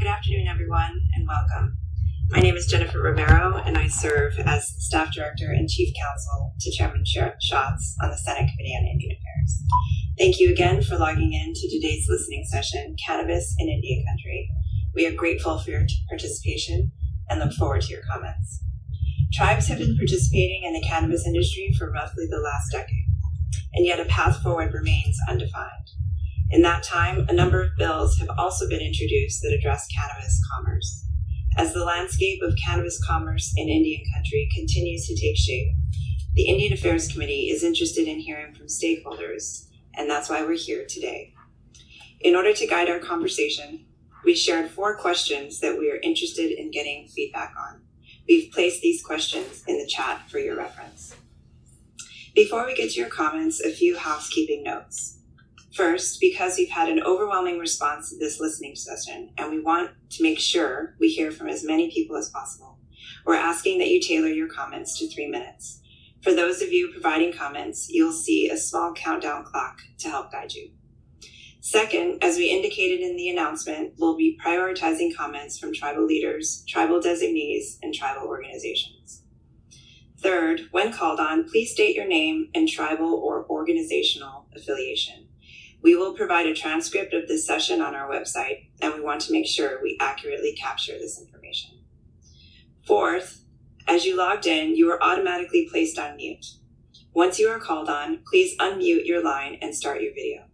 Good afternoon, everyone, and welcome. My name is Jennifer Romero, and I serve as Staff Director and Chief Counsel to Chairman Schatz on the Senate Committee on Indian Affairs. Thank you again for logging in to today's listening session, Cannabis in Indian Country. We are grateful for your participation and look forward to your comments. Tribes have been participating in the cannabis industry for roughly the last decade, and yet a path forward remains undefined. In that time, a number of bills have also been introduced that address cannabis commerce. As the landscape of cannabis commerce in Indian Country continues to take shape, the Indian Affairs Committee is interested in hearing from stakeholders, and that's why we're here today. In order to guide our conversation, we shared 4 questions that we are interested in getting feedback on. We've placed these questions in the chat for your reference. Before we get to your comments, a few housekeeping notes. First, because we've had an overwhelming response to this listening session, and we want to make sure we hear from as many people as possible, we're asking that you tailor your comments to 3 minutes. For those of you providing comments, you'll see a small countdown clock to help guide you. Second, as we indicated in the announcement, we'll be prioritizing comments from tribal leaders, tribal designees, and tribal organizations. Third, when called on, please state your name and tribal or organizational affiliation. We will provide a transcript of this session on our website, and we want to make sure we accurately capture this information. Fourth, as you logged in, you are automatically placed on mute. Once you are called on, please unmute your line and start your video.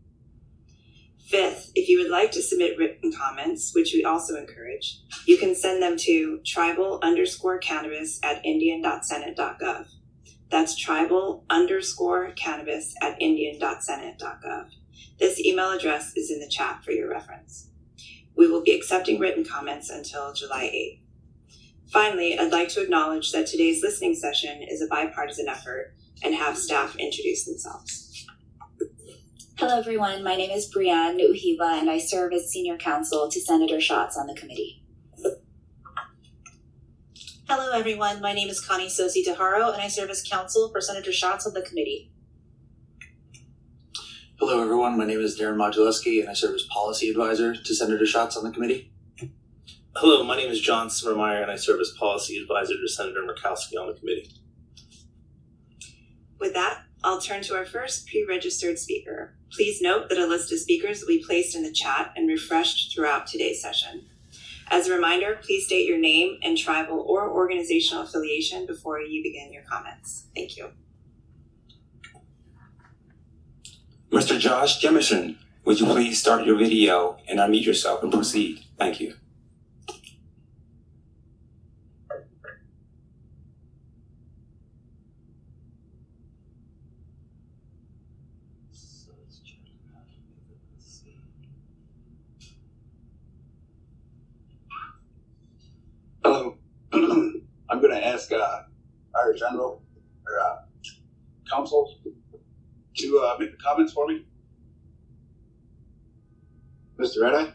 Fifth, if you would like to submit written comments, which we also encourage, you can send them to tribal_cannabis@indian.senate.gov. That's tribal_cannabis@indian.senate.gov. This email address is in the chat for your reference. We will be accepting written comments until July 8th. Finally, I'd like to acknowledge that today's listening session is a bipartisan effort and have staff introduce themselves. Hello, everyone. My name is Brianne Uhiva, and I serve as Senior Counsel to Senator Schatz on the committee. Hello, everyone. My name is Connie Sosi DeHaro, and I serve as Counsel for Senator Schatz on the committee. Hello, everyone. My name is Darren Modulewski, and I serve as Policy Advisor to Senator Schatz on the committee. Hello, my name is John Simmermeyer, and I serve as Policy Advisor to Senator Murkowski on the committee. With that, I'll turn to our first pre-registered speaker. Please note that a list of speakers will be placed in the chat and refreshed throughout today's session. As a reminder, please state your name and tribal or organizational affiliation before you begin your comments. Thank you. Mr. Josh Jemison, would you please start your video and unmute yourself and proceed? Thank you. Hello. I'm going to ask our general or counsel to make the comments for me. Mr. Redeye?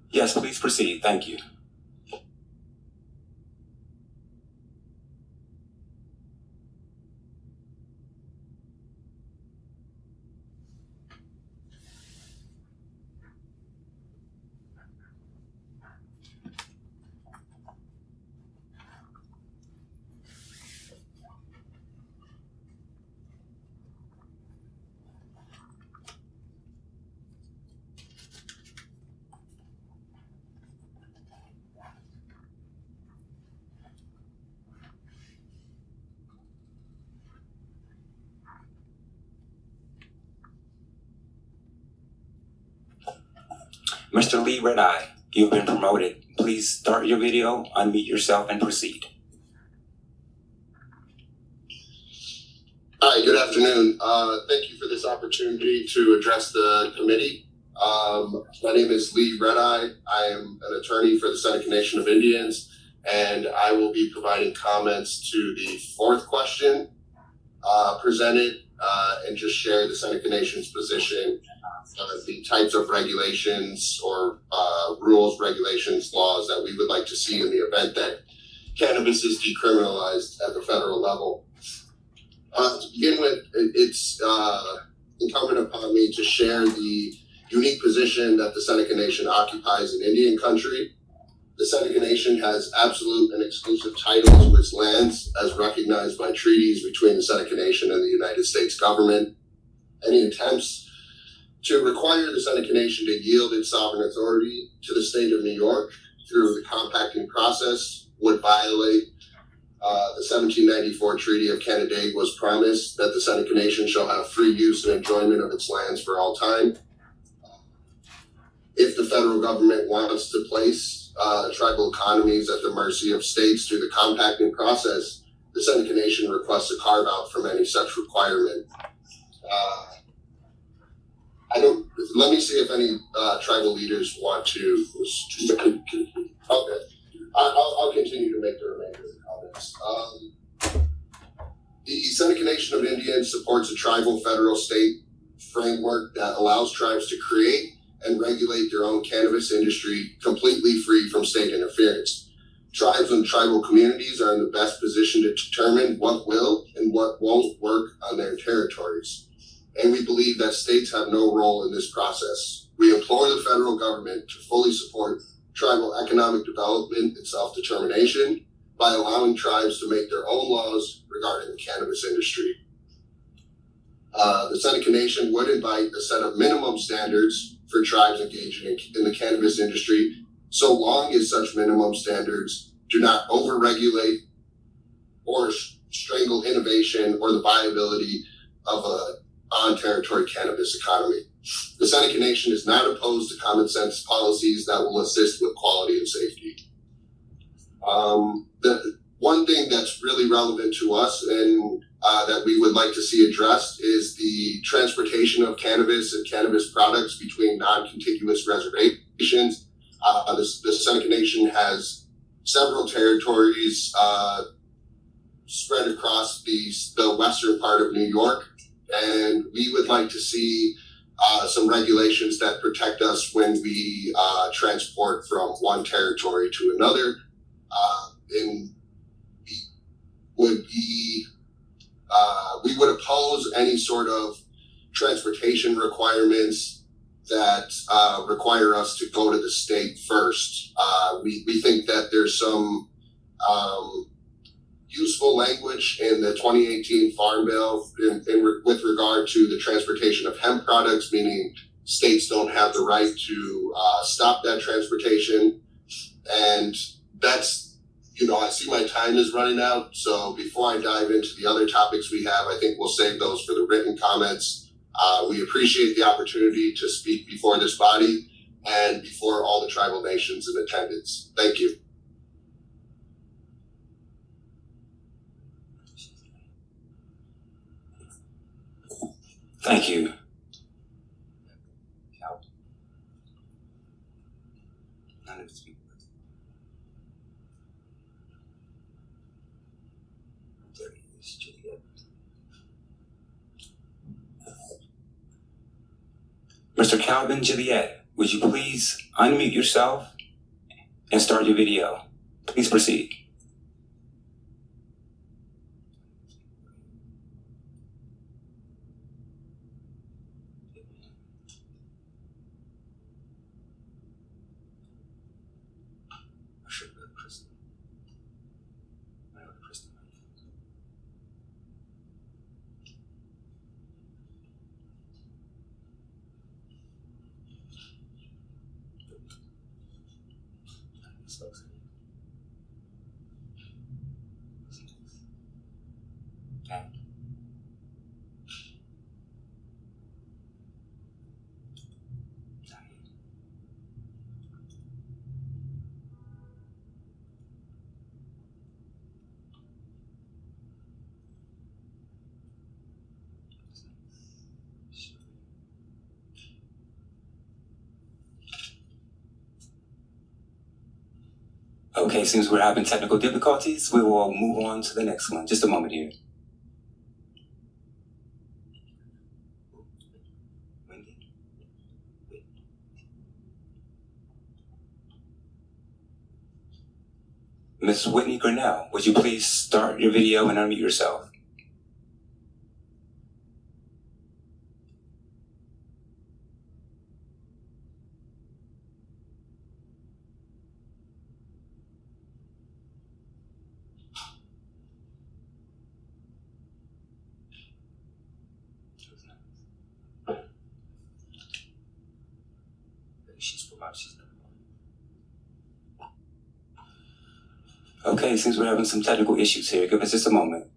Yes, please proceed. Thank you. Mr. Lee Redeye, you've been promoted. Please start your video, unmute yourself, and proceed. Hi, good afternoon. Thank you for this opportunity to address the committee. My name is Lee Redeye. I am an attorney for the Seneca Nation of Indians, and I will be providing comments to the 4th question presented and just share the Seneca Nation's position, the types of regulations or rules, regulations, laws that we would like to see in the event that cannabis is decriminalized at the federal level. To begin with, it's incumbent upon me to share the unique position that the Seneca Nation occupies in Indian country. The Seneca Nation has absolute and exclusive title to its lands as recognized by treaties between the Seneca Nation and the United States government. Any attempts to require the Seneca Nation to yield its sovereign authority to the state of New York through the compacting process would violate the 1794 Treaty of Canandaigua's promise that the Seneca Nation shall have free use and enjoyment of its lands for all time. If the federal government wants to place tribal economies at the mercy of states through the compacting process, the Seneca Nation requests a carve out from any such requirement. Let me see if any tribal leaders want to. Okay, I'll continue to make the remainder of the comments. The Seneca Nation of Indians supports a tribal federal state framework that allows tribes to create and regulate their own cannabis industry completely free from state interference. Tribes and tribal communities are in the best position to determine what will and what won't work on their territories. And we believe that states have no role in this process. We implore the federal government to fully support tribal economic development and self-determination by allowing tribes to make their own laws regarding the cannabis industry. The Seneca Nation would invite a set of minimum standards for tribes engaging in the cannabis industry, so long as such minimum standards do not overregulate or strangle innovation or the viability of a on-territory cannabis economy. The Seneca Nation is not opposed to common sense policies that will assist with quality and safety. The one thing that's really relevant to us and that we would like to see addressed is the transportation of cannabis and cannabis products between non-contiguous reservations. The Seneca Nation has several territories spread across the western part of New York, and we would like to see some regulations that protect us when we transport from one territory to another. We would oppose any sort of transportation requirements that require us to go to the state first. We think that there's some useful language in the 2018 Farm Bill with regard to the transportation of hemp products, meaning states don't have the right to stop that transportation. And that's, I see my time is running out. So before I dive into the other topics we have, I think we'll save those for the written comments. We appreciate the opportunity to speak before this body and before all the tribal nations in attendance. Thank you. Thank you. Mr. Calvin Juliet, would you please unmute yourself and start your video? Please proceed. Okay, since we're having technical difficulties, we will move on to the next one. Just a moment here. Ms. Whitney Grinnell, would you please start your video and unmute yourself? Okay, since we're having some technical issues here, give us just a moment.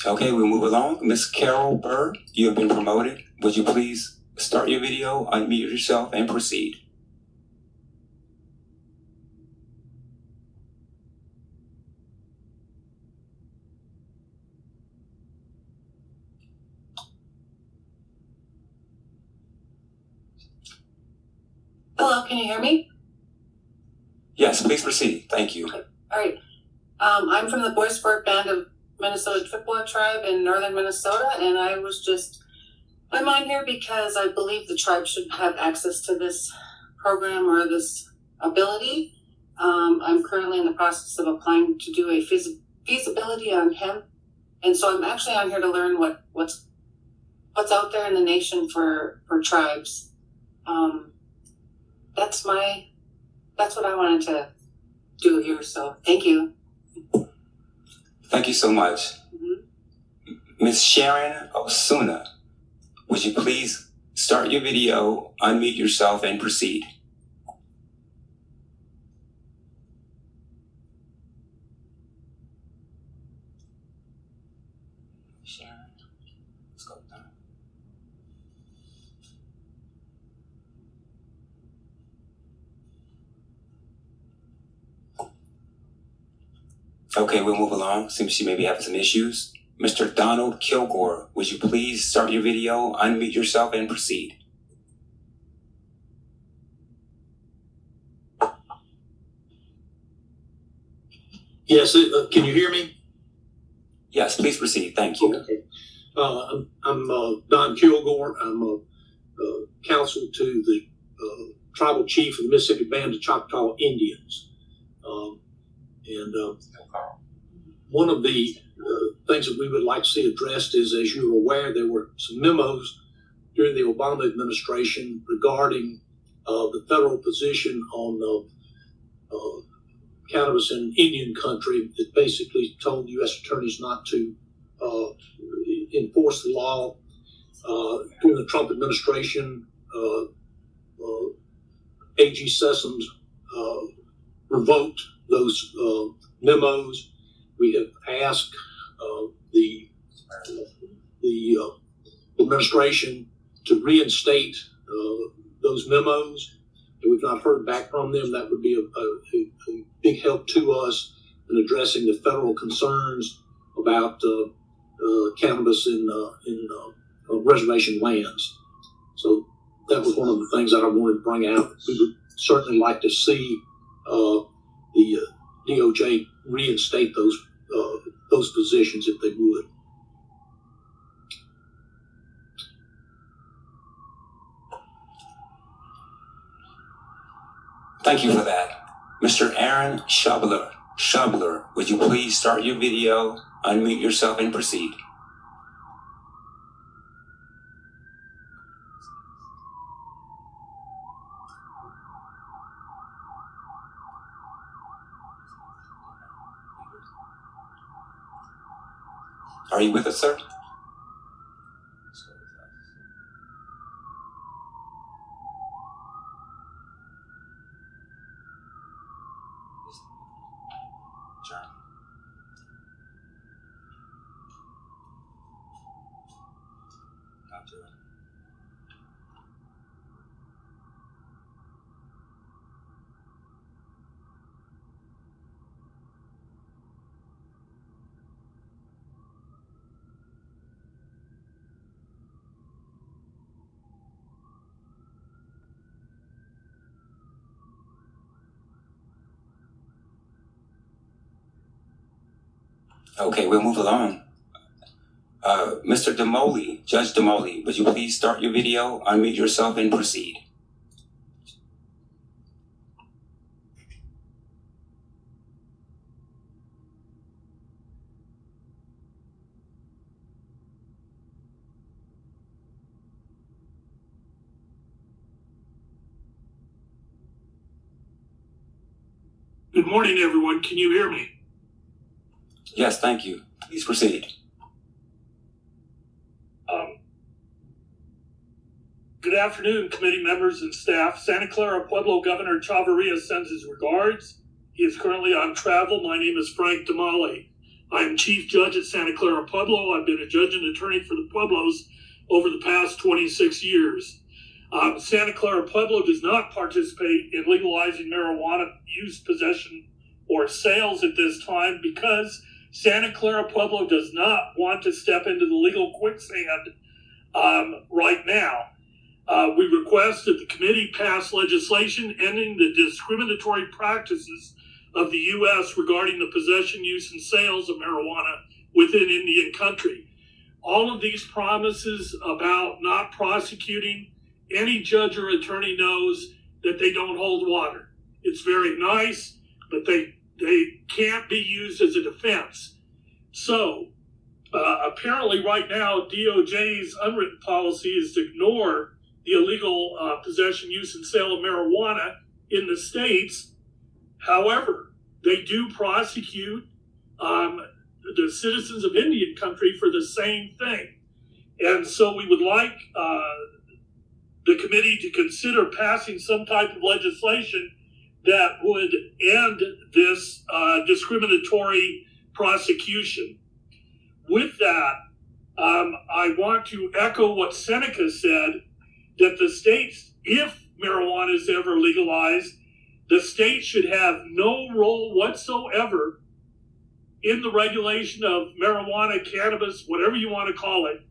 Okay, we'll move along. Miss Carol Burr, you have been promoted. Would you please start your video, unmute yourself, and proceed? Hello, can you hear me? Yes, please proceed. Thank you. All right. I'm from the Boys Fork Band of Minnesota Chippewa tribe in northern Minnesota, and I'm on here because I believe the tribe should have access to this program or this ability. I'm currently in the process of applying to do a feasibility on hemp, and so I'm actually on here to learn what's out there in the nation for tribes. That's what I wanted to do here. So thank you. Thank you so much. Ms. Sharon Osuna, would you please start your video, unmute yourself, and proceed? Sharon, let's go down. Okay, we'll move along. Seems she may be having some issues. Mr. Donald Kilgore, would you please start your video, unmute yourself, and proceed? Yes, can you hear me? Yes, please proceed. Thank you. Okay. I'm Don Kilgore. I'm counsel to the tribal chief of the Mississippi Band of Choctaw Indians. One of the things that we would like to see addressed is, as you're aware, there were some memos during the Obama administration regarding the federal position on cannabis in Indian country that basically told U.S. attorneys not to enforce the law. During the Trump administration, A.G. Sessoms revoked those memos. We have asked the administration to reinstate those memos, and we've not heard back from them. That would be a big help to us in addressing the federal concerns about cannabis in reservation lands. So that was one of the things that I wanted to bring out. We would certainly like to see the DOJ reinstate those positions if they would. Thank you for that. Mr. Aaron Shabler, would you please start your video, unmute yourself, and proceed? Are you with us, sir? Okay, we'll move along. Mr. Demoli, Judge Demoli, would you please start your video, unmute yourself, and proceed? Good morning, everyone. Can you hear me? Yes, thank you. Please proceed. Good afternoon, committee members and staff. Santa Clara Pueblo Governor Chavarria sends his regards. He is currently on travel. My name is Frank Damali. I am Chief Judge at Santa Clara Pueblo. I've been a judge and attorney for the Pueblos over the past 26 years. Santa Clara Pueblo does not participate in legalizing marijuana use, possession, or sales at this time because Santa Clara Pueblo does not want to step into the legal quicksand right now. We request that the committee pass legislation ending the discriminatory practices of the U.S. regarding the possession, use, and sales of marijuana within Indian country. All of these promises about not prosecuting, any judge or attorney knows that they don't hold water. It's very nice, but they can't be used as a defense. So apparently right now, DOJ's unwritten policy is to ignore the illegal possession, use, and sale of marijuana in the states. However, they do prosecute the citizens of Indian country for the same thing. And so we would like the committee to consider passing some type of legislation that would end this discriminatory prosecution. With that, I want to echo what Seneca said, that the states, if marijuana is ever legalized, the state should have no role whatsoever in the regulation of marijuana, cannabis, whatever you want to call it,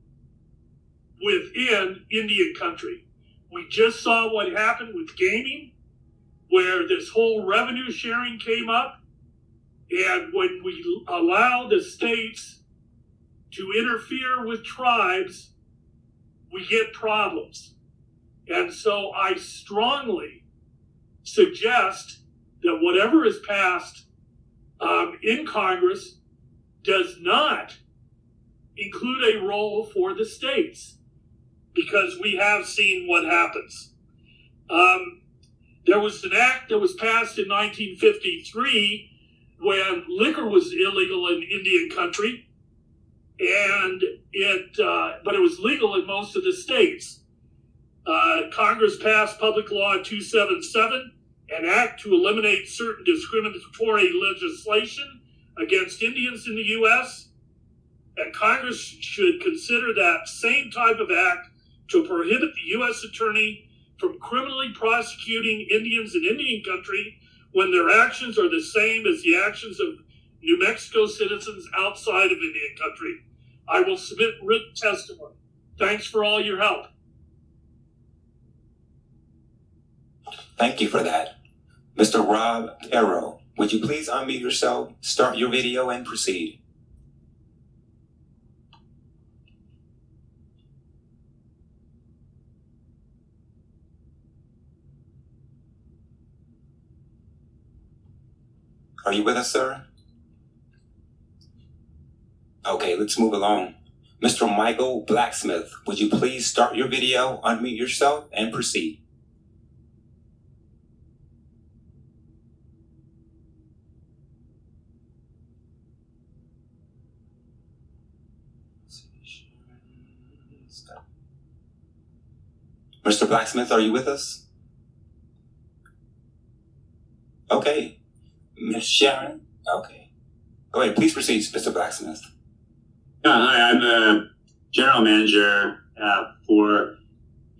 within Indian country. We just saw what happened with gaming, where this whole revenue sharing came up. And when we allow the states to interfere with tribes, we get problems. And so I strongly suggest that whatever is passed in Congress does not include a role for the states, because we have seen what happens. There was an act that was passed in 1953 when liquor was illegal in Indian country, and but it was legal in most of the states. Congress passed Public Law 277, an act to eliminate certain discriminatory legislation against Indians in the U.S., and Congress should consider that same type of act to prohibit the U.S. Attorney from criminally prosecuting Indians in Indian country when their actions are the same as the actions of New Mexico citizens outside of Indian country. I will submit written testimony. Thanks for all your help. Thank you for that. Mr. Rob Arrow, would you please unmute yourself, start your video, and proceed? Are you with us, sir? Okay, let's move along. Mr. Michael Blacksmith, would you please start your video, unmute yourself, and proceed? Mr. Blacksmith, are you with us? Okay. Ms. Sharon? Okay. Go ahead, please proceed, Mr. Blacksmith. Hi, I'm a general manager for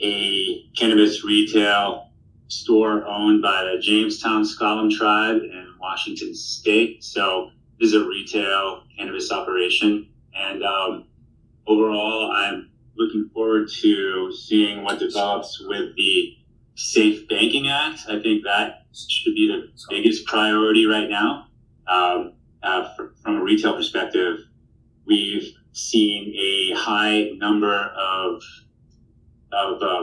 a cannabis retail store owned by the Jamestown S'Klallam tribe in Washington State. So this is a retail cannabis operation. And overall, I'm looking forward to seeing what develops with the Safe Banking Act. I think that should be the biggest priority right now. from a retail perspective, we've seen a high number of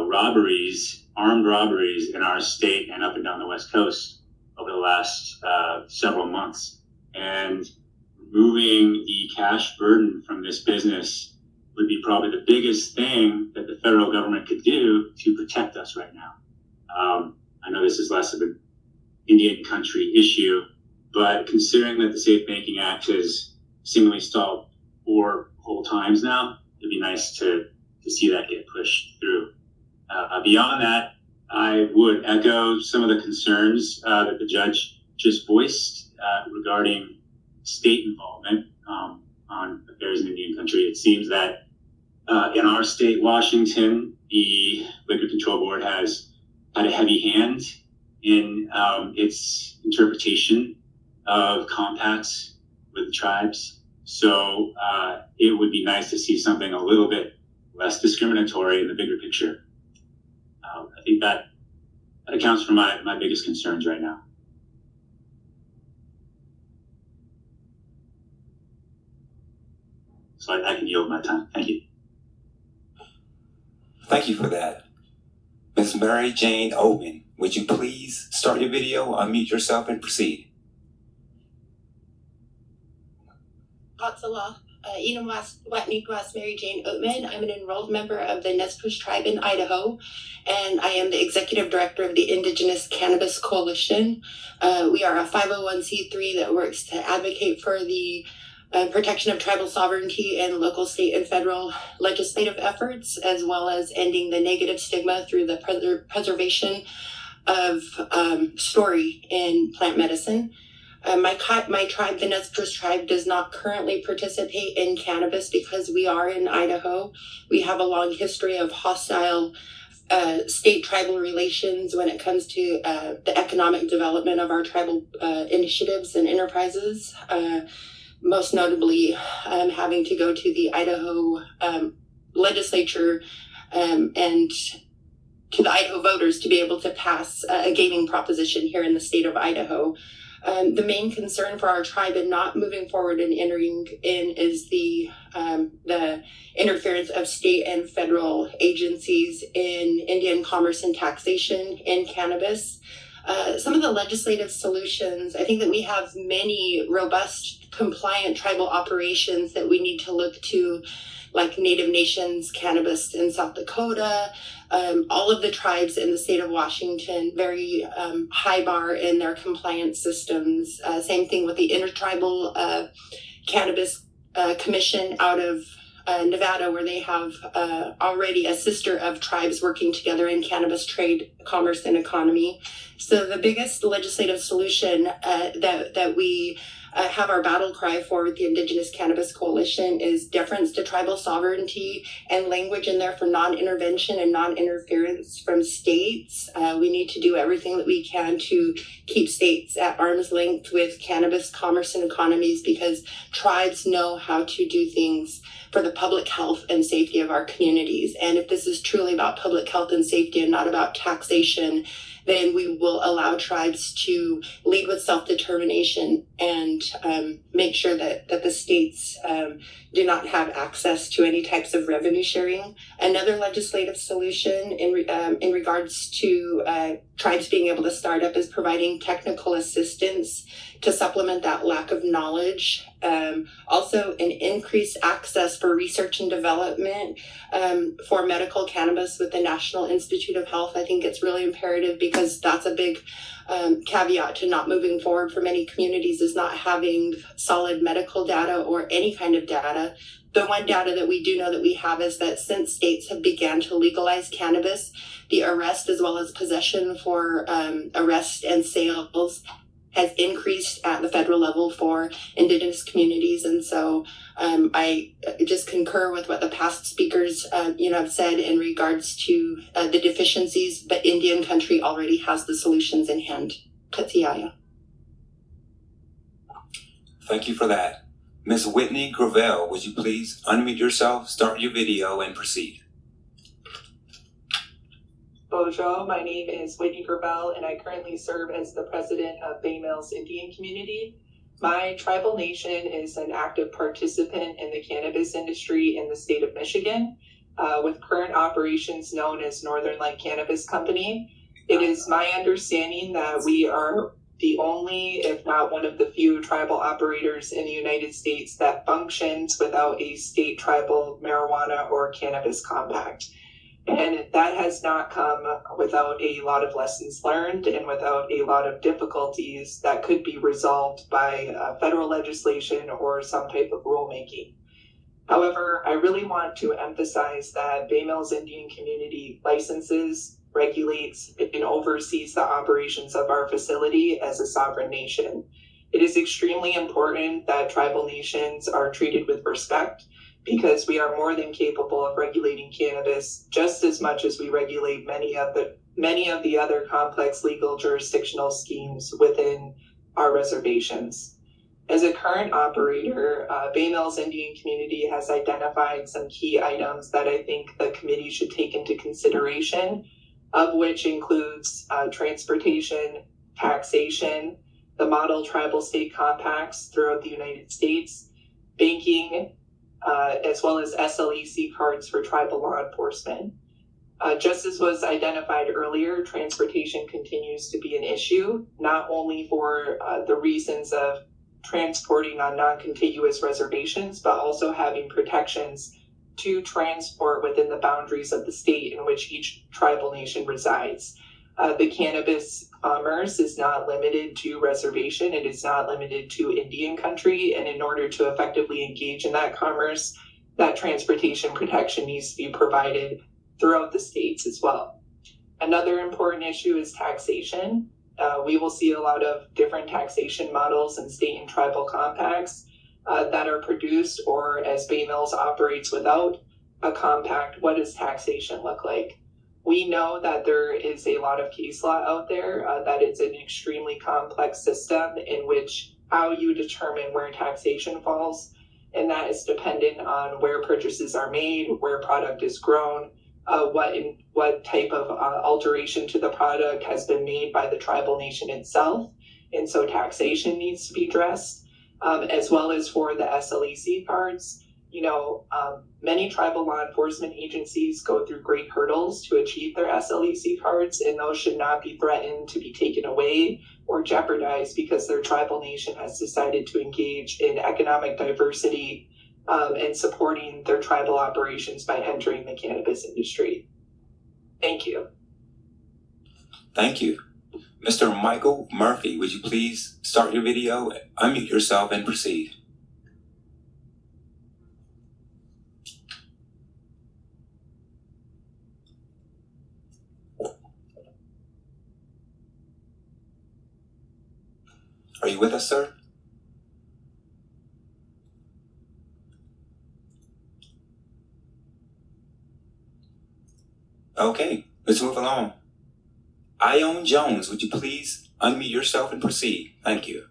robberies, armed robberies in our state and up and down the West Coast over the last several months. And removing the cash burden from this business would be probably the biggest thing that the federal government could do to protect us right now. I know this is less of an Indian country issue, but considering that the Safe Banking Act has seemingly stalled 4 whole times now, it'd be nice to see that get pushed through. Beyond that, I would echo some of the concerns that the judge just voiced regarding state involvement on affairs in Indian country. It seems that in our state, Washington, the Liquor Control Board has had a heavy hand in its interpretation of compacts with the tribes. So it would be nice to see something a little bit less discriminatory in the bigger picture. I think that accounts for my biggest concerns right now. So I can yield my time. Thank you. Thank you for that. Ms. Mary Jane Owen, would you please start your video, unmute yourself, and proceed? Patsala, Watnigwas Mary Jane Oatman. I'm an enrolled member of the Nez Perce tribe in Idaho, and I am the executive director of the Indigenous Cannabis Coalition. We are a 501c3 that works to advocate for the protection of tribal sovereignty and local, state, and federal legislative efforts, as well as ending the negative stigma through the preservation of story in plant medicine. My tribe, the Nez Perce tribe, does not currently participate in cannabis because we are in Idaho. We have a long history of hostile state-tribal relations when it comes to the economic development of our tribal initiatives and enterprises. Most notably, having to go to the Idaho legislature and to the Idaho voters to be able to pass a gaming proposition here in the state of Idaho. The main concern for our tribe in not moving forward and entering in is the interference of state and federal agencies in Indian commerce and taxation in cannabis. Some of the legislative solutions, I think that we have many robust, compliant tribal operations that we need to look to, like Native Nations cannabis in South Dakota, all of the tribes in the state of Washington, very high bar in their compliance systems. Same thing with the Intertribal Cannabis Commission out of Nevada, where they have already a sister of tribes working together in cannabis trade, commerce, and economy. So the biggest legislative solution that we have our battle cry for with the Indigenous Cannabis Coalition is deference to tribal sovereignty and language in there for non-intervention and non-interference from states. We need to do everything that we can to keep states at arm's length with cannabis, commerce, and economies, because tribes know how to do things for the public health and safety of our communities. And if this is truly about public health and safety and not about taxation, then we will allow tribes to lead with self-determination and make sure that the states do not have access to any types of revenue sharing. Another legislative solution in regards to tribes being able to start up is providing technical assistance to supplement that lack of knowledge. Also, an increased access for research and development for medical cannabis with the National Institute of Health. I think it's really imperative, because that's a big caveat to not moving forward for many communities, is not having solid medical data or any kind of data. The one data that we do know that we have is that since states have began to legalize cannabis, the arrest as well as possession for arrest and sales has increased at the federal level for Indigenous communities. And so I just concur with what the past speakers have said in regards to the deficiencies, but Indian country already has the solutions in hand. SCIA. Thank you for that. Ms. Whitney Gravel, would you please unmute yourself, start your video, and proceed? Bonjour, my name is Whitney Gravel, and I currently serve as the president of Bay Mills Indian Community. My tribal nation is an active participant in the cannabis industry in the state of Michigan, with current operations known as Northern Light Cannabis Company. It is my understanding that we are the only, if not one of the few, tribal operators in the United States that functions without a state tribal marijuana or cannabis compact. And that has not come without a lot of lessons learned and without a lot of difficulties that could be resolved by federal legislation or some type of rulemaking. However, I really want to emphasize that Bay Mills Indian Community licenses, regulates, and oversees the operations of our facility as a sovereign nation. It is extremely important that tribal nations are treated with respect, because we are more than capable of regulating cannabis just as much as we regulate many of the other complex legal jurisdictional schemes within our reservations. As a current operator, Bay Mills Indian Community has identified some key items that I think the committee should take into consideration, of which includes transportation, taxation, the model tribal state compacts throughout the United States, banking, as well as SLEC cards for tribal law enforcement. Just as was identified earlier, transportation continues to be an issue, not only for the reasons of transporting on non-contiguous reservations, but also having protections to transport within the boundaries of the state in which each tribal nation resides. The cannabis commerce is not limited to reservation. It is not limited to Indian country. And in order to effectively engage in that commerce, that transportation protection needs to be provided throughout the states as well. Another important issue is taxation. We will see a lot of different taxation models in state and tribal compacts that are produced, or as Bay Mills operates without a compact, what does taxation look like? We know that there is a lot of case law out there, that it's an extremely complex system in which how you determine where taxation falls, and that is dependent on where purchases are made, where product is grown, what type of alteration to the product has been made by the tribal nation itself. And so taxation needs to be addressed, as well as for the SLEC cards. Many tribal law enforcement agencies go through great hurdles to achieve their SLEC cards, and those should not be threatened to be taken away or jeopardized because their tribal nation has decided to engage in economic diversity and supporting their tribal operations by entering the cannabis industry. Thank you. Thank you. Mr. Michael Murphy, would you please start your video, unmute yourself, and proceed? Are you with us, sir? Okay, let's move along. Ione Jones, would you please unmute yourself and proceed? Thank you.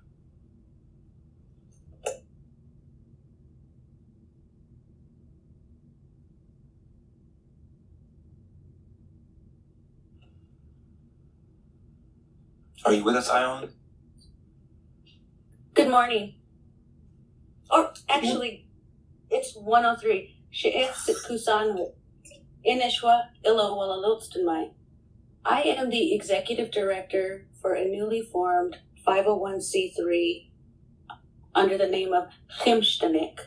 Are you with us, Ione? Good morning. Or actually, it's 103. She'etzit Kusanu. Inishwa Ilowalalutstunmai. I am the executive director for a newly formed 501c3 under the name of Chimstanik.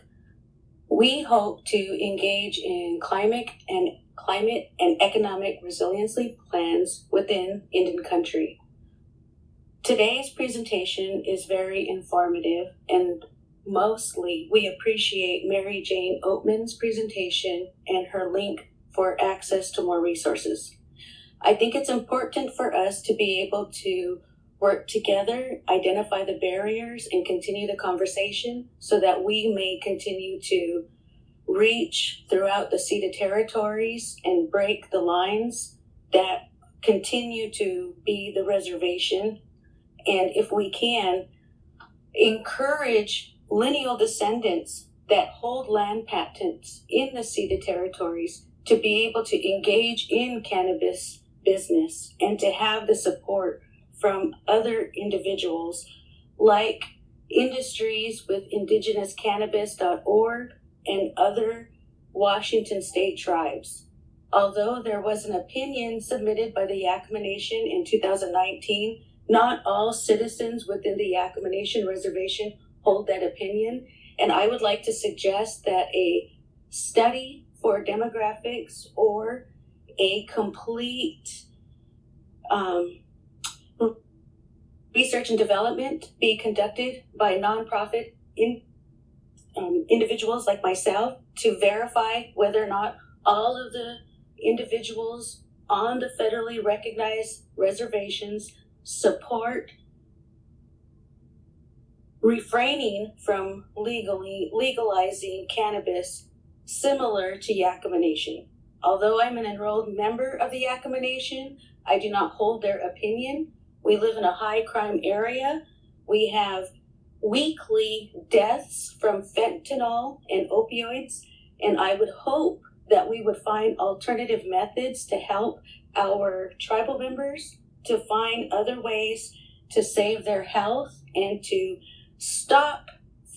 We hope to engage in climate and economic resiliency plans within Indian country. Today's presentation is very informative, and mostly we appreciate Mary Jane Oatman's presentation and her link for access to more resources. I think it's important for us to be able to work together, identify the barriers, and continue the conversation so that we may continue to reach throughout the ceded territories and break the lines that continue to be the reservation. And if we can, encourage lineal descendants that hold land patents in the ceded territories to be able to engage in cannabis business and to have the support from other individuals like industries with indigenouscannabis.org and other Washington state tribes. Although there was an opinion submitted by the Yakima Nation in 2019, not all citizens within the Yakima Nation reservation hold that opinion, and I would like to suggest that a study for demographics or a complete research and development be conducted by nonprofit individuals like myself to verify whether or not all of the individuals on the federally recognized reservations support refraining from legalizing cannabis similar to Yakima Nation. Although I'm an enrolled member of the Yakima Nation, I do not hold their opinion. We live in a high crime area. We have weekly deaths from fentanyl and opioids, and I would hope that we would find alternative methods to help our tribal members to find other ways to save their health and to stop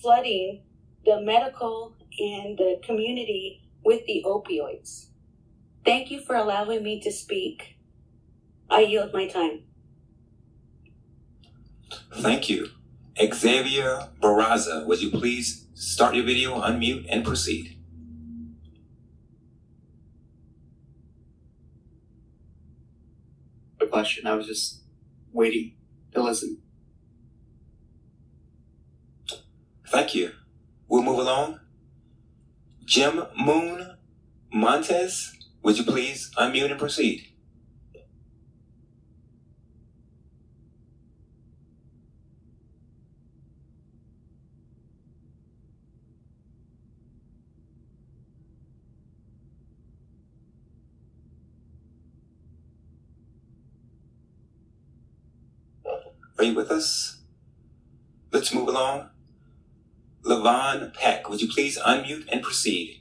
flooding the medical and the community with the opioids. Thank you for allowing me to speak. I yield my time. Thank you. Xavier Barraza, would you please start your video, unmute, and proceed? A question. I was just waiting to listen. Thank you. We'll move along. Jim Moon Montes, would you please unmute and proceed? Are you with us? Let's move along. Levon Peck, would you please unmute and proceed?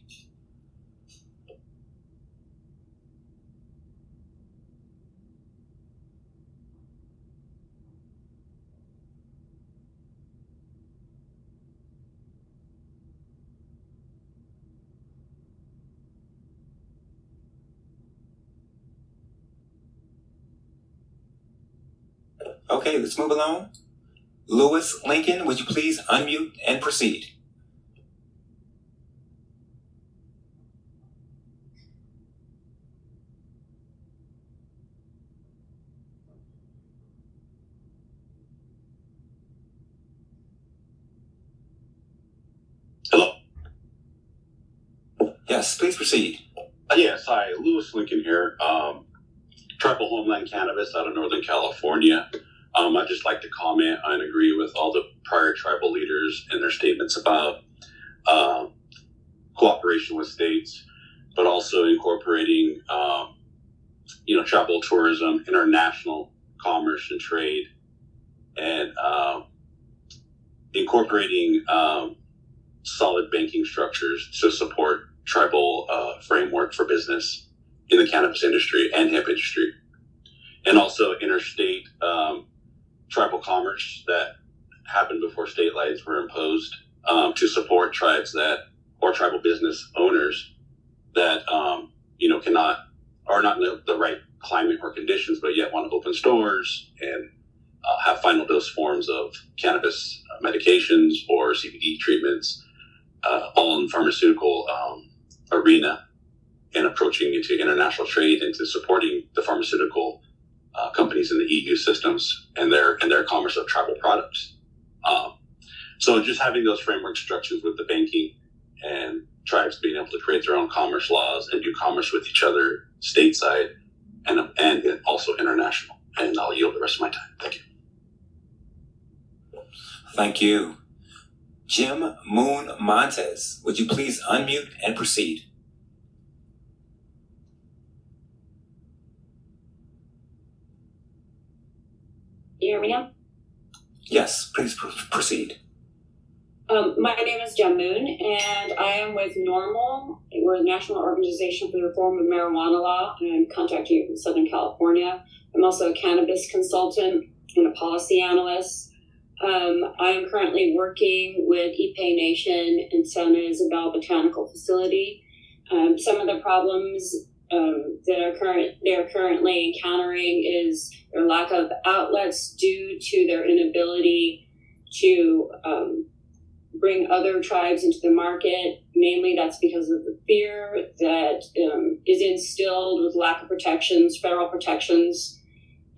Okay, let's move along. Lewis Lincoln, would you please unmute and proceed? Hello. Yes, please proceed. Yes, hi, Lewis Lincoln here. Tribal Homeland Cannabis out of Northern California. I'd just like to comment and agree with all the prior tribal leaders and their statements about cooperation with states, but also incorporating, tribal tourism, international commerce and trade, and incorporating solid banking structures to support tribal framework for business in the cannabis industry and hemp industry, and also interstate tribal commerce that happened before state lines were imposed to support tribes that, or tribal business owners that, cannot, are not in the right climate or conditions, but yet want to open stores and have final dose forms of cannabis medications or CBD treatments, all in pharmaceutical arena, and approaching into international trade, into supporting the pharmaceutical companies in the EU systems and their commerce of tribal products. So just having those framework structures with the banking and tribes being able to create their own commerce laws and do commerce with each other stateside and also international. And I'll yield the rest of my time. Thank you. Thank you. Jim Moon Montes, would you please unmute and proceed? You hear me now? Yes, please proceed. My name is Jem Moon, and I am with NORML. We're the National Organization for the Reform of Marijuana Law, and I'm contacting you from Southern California. I'm also a cannabis consultant and a policy analyst. I am currently working with Ipe Nation in Santa Isabel Botanical Facility. Some of the problems they're currently encountering is their lack of outlets due to their inability to bring other tribes into the market. Mainly that's because of the fear that is instilled with lack of protections, federal protections,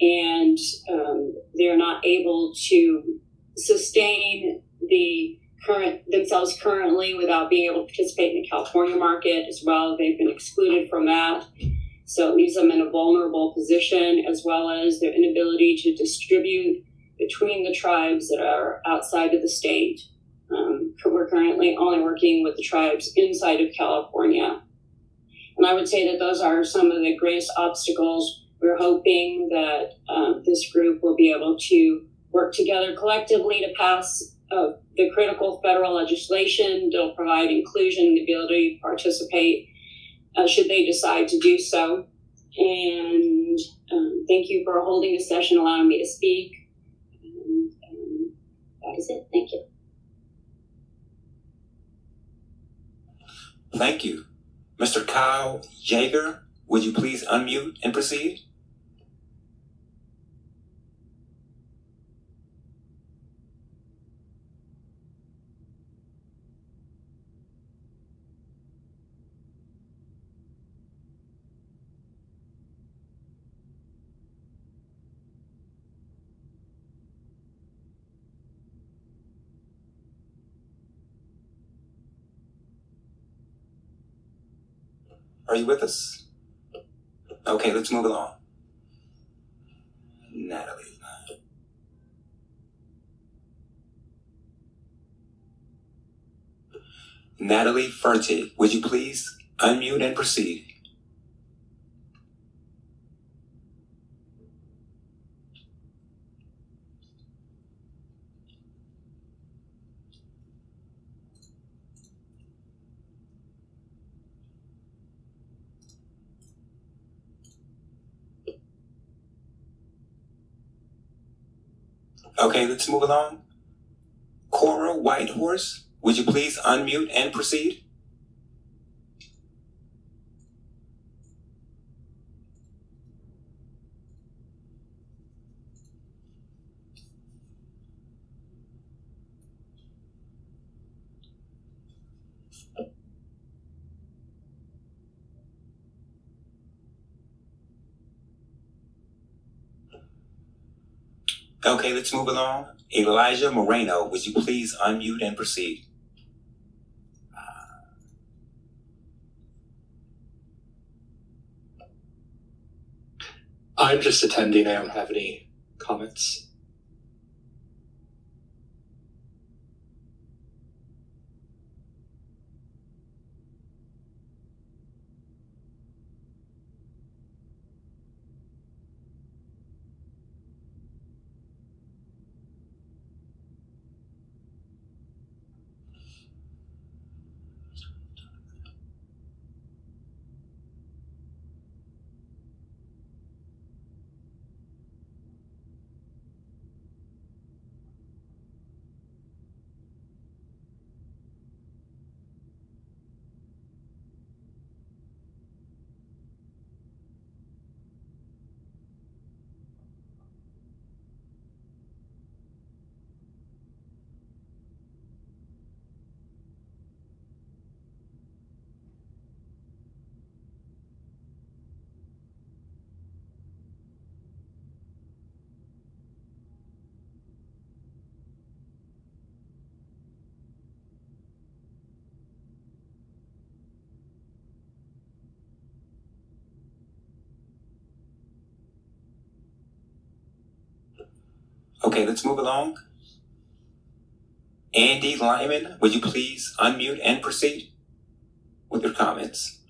and they're not able to sustain themselves currently without being able to participate in the California market as well. They've been excluded from that. So it leaves them in a vulnerable position, as well as their inability to distribute between the tribes that are outside of the state. We're currently only working with the tribes inside of California. And I would say that those are some of the greatest obstacles. We're hoping that this group will be able to work together collectively to pass the critical federal legislation that will provide inclusion and the ability to participate should they decide to do so. And thank you for holding this session, allowing me to speak. And that is it. Thank you. Thank you. Mr. Kyle Jaeger, would you please unmute and proceed? Are you with us? Okay, let's move along. Natalie. Natalie Fertig, would you please unmute and proceed? Okay, let's move along. Cora Whitehorse, would you please unmute and proceed? Okay, let's move along. Elijah Moreno, would you please unmute and proceed? I'm just attending. I don't have any comments. Okay, let's move along. Andy Lyman, would you please unmute and proceed with your comments?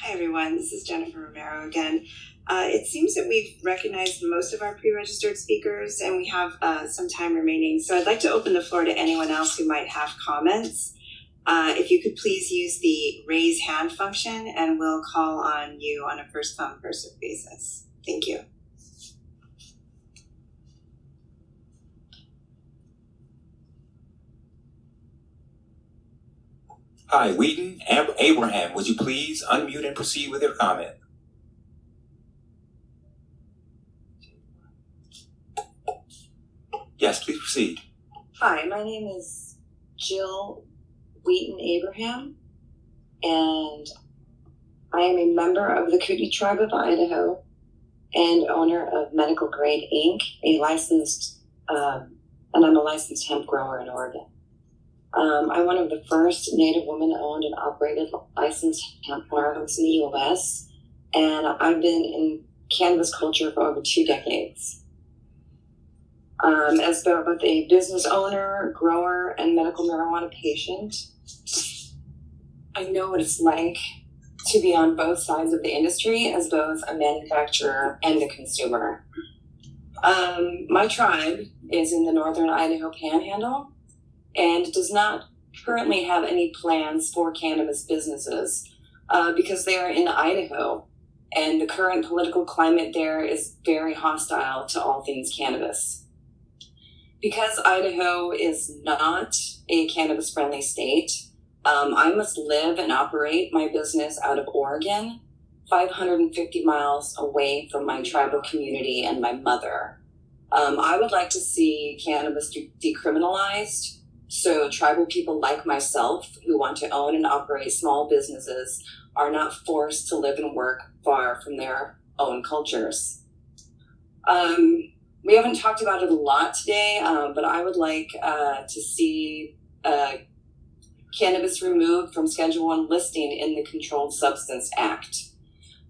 Hi, everyone. This is Jennifer Romero again. It seems that we've recognized most of our pre-registered speakers and we have some time remaining. So I'd like to open the floor to anyone else who might have comments. If you could please use the raise hand function and we'll call on you on a first come, first served basis. Thank you. Hi, Wheaton Abraham, would you please unmute and proceed with your comment? Yes, please proceed. Hi, my name is Jill Wheaton Abraham, and I am a member of the Kootenai Tribe of Idaho and owner of Medical Grade Inc., and I'm a licensed hemp grower in Oregon. I'm one of the first Native women-owned and operated licensed hemp farms in the U.S., and I've been in cannabis culture for over 2 decades. As both a business owner, grower, and medical marijuana patient, I know what it's like to be on both sides of the industry as both a manufacturer and a consumer. My tribe is in the northern Idaho Panhandle and does not currently have any plans for cannabis businesses because they are in Idaho, and the current political climate there is very hostile to all things cannabis. Because Idaho is not a cannabis-friendly state, I must live and operate my business out of Oregon, 550 miles away from my tribal community and my mother. I would like to see cannabis decriminalized, so tribal people like myself who want to own and operate small businesses are not forced to live and work far from their own cultures. We haven't talked about it a lot today, but I would like to see cannabis removed from Schedule 1 listing in the Controlled Substance Act.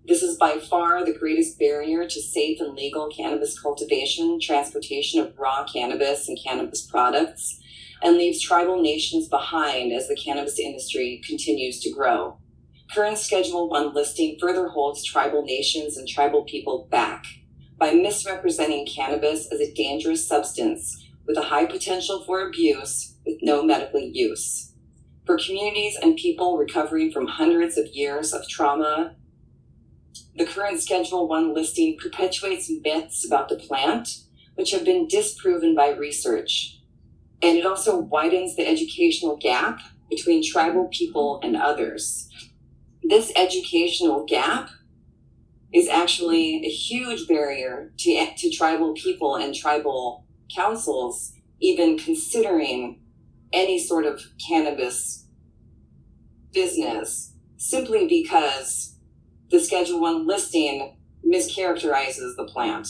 This is by far the greatest barrier to safe and legal cannabis cultivation, transportation of raw cannabis and cannabis products, and leaves tribal nations behind as the cannabis industry continues to grow. Current Schedule 1 listing further holds tribal nations and tribal people back by misrepresenting cannabis as a dangerous substance with a high potential for abuse with no medical use. For communities and people recovering from hundreds of years of trauma, the current Schedule 1 listing perpetuates myths about the plant, which have been disproven by research. And it also widens the educational gap between tribal people and others. This educational gap is actually a huge barrier to tribal people and tribal councils even considering any sort of cannabis business, simply because the Schedule 1 listing mischaracterizes the plant.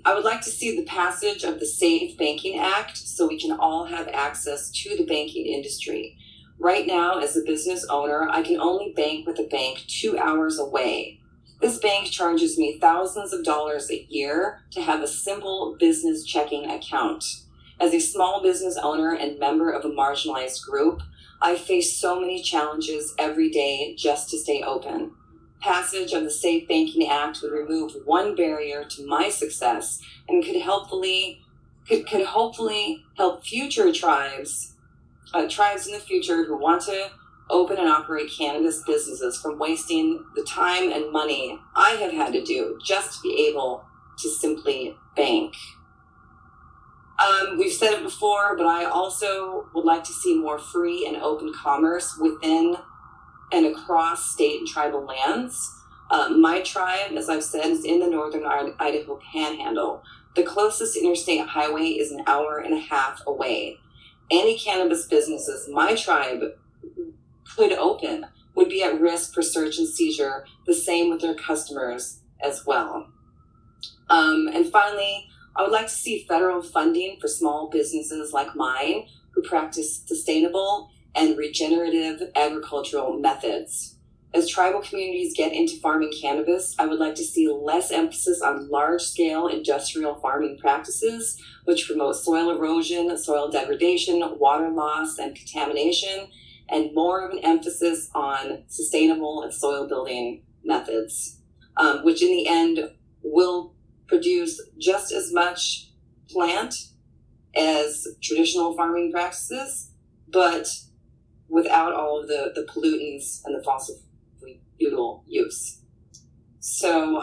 I would like to see the passage of the Safe Banking Act so we can all have access to the banking industry. Right now, as a business owner, I can only bank with a bank 2 hours away. This bank charges me thousands of dollars a year to have a simple business checking account. As a small business owner and member of a marginalized group, I face so many challenges every day just to stay open. Passage of the Safe Banking Act would remove one barrier to my success and could hopefully help future tribes in the future who want to open and operate cannabis businesses from wasting the time and money I have had to do just to be able to simply bank. We've said it before, but I also would like to see more free and open commerce within and across state and tribal lands. My tribe, as I've said, is in the northern Idaho Panhandle. The closest interstate highway is an hour and a half away. Any cannabis businesses my tribe could open would be at risk for search and seizure, the same with their customers as well. And finally, I would like to see federal funding for small businesses like mine who practice sustainable and regenerative agricultural methods. As tribal communities get into farming cannabis, I would like to see less emphasis on large-scale industrial farming practices, which promote soil erosion, soil degradation, water loss, and contamination, and more of an emphasis on sustainable and soil building methods, which in the end will produce just as much plant as traditional farming practices, but without all of the pollutants and the fossil fuel use. So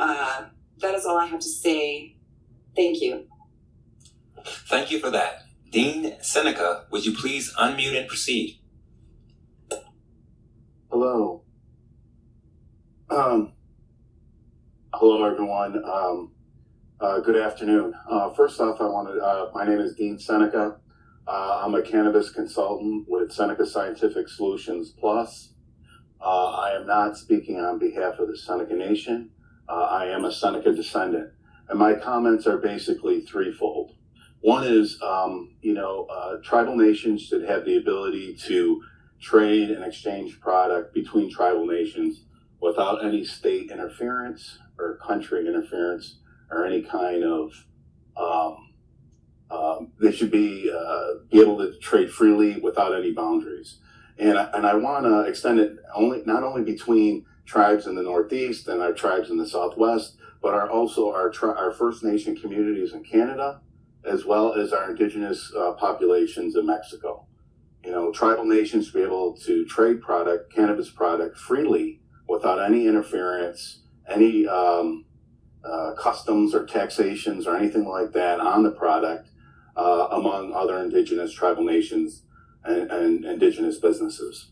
that is all I have to say. Thank you. Thank you for that. Dean Seneca, would you please unmute and proceed? Hello. Hello, everyone. Good afternoon. First off, my name is Dean Seneca. I'm a cannabis consultant with Seneca Scientific Solutions Plus. I am not speaking on behalf of the Seneca Nation. I am a Seneca descendant. And my comments are basically threefold. One is, tribal nations should have the ability to trade and exchange product between tribal nations without any state interference or country interference or any kind of, they should be able to trade freely without any boundaries. And I want to extend it not only between tribes in the Northeast and our tribes in the Southwest, but also our First Nation communities in Canada, as well as our indigenous populations in Mexico. Tribal nations should be able to trade cannabis product freely without any interference, any customs or taxations or anything like that on the product among other indigenous tribal nations and indigenous businesses.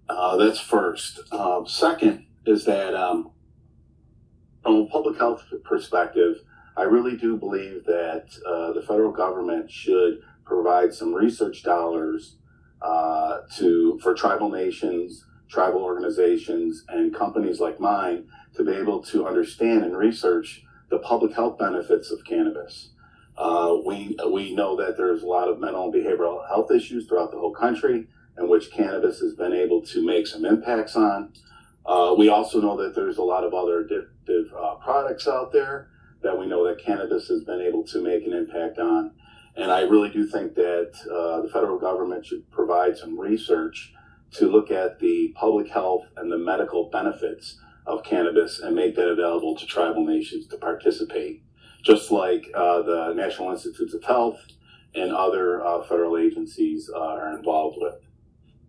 That's first. Second is that from a public health perspective, I really do believe that the federal government should provide some research dollars for tribal nations, tribal organizations, and companies like mine to be able to understand and research the public health benefits of cannabis. We know that there's a lot of mental and behavioral health issues throughout the whole country in which cannabis has been able to make some impacts on. We also know that there's a lot of other addictive products out there that we know that cannabis has been able to make an impact on. And I really do think that the federal government should provide some research to look at the public health and the medical benefits of cannabis and make that available to tribal nations to participate, just like the National Institutes of Health and other federal agencies are involved with.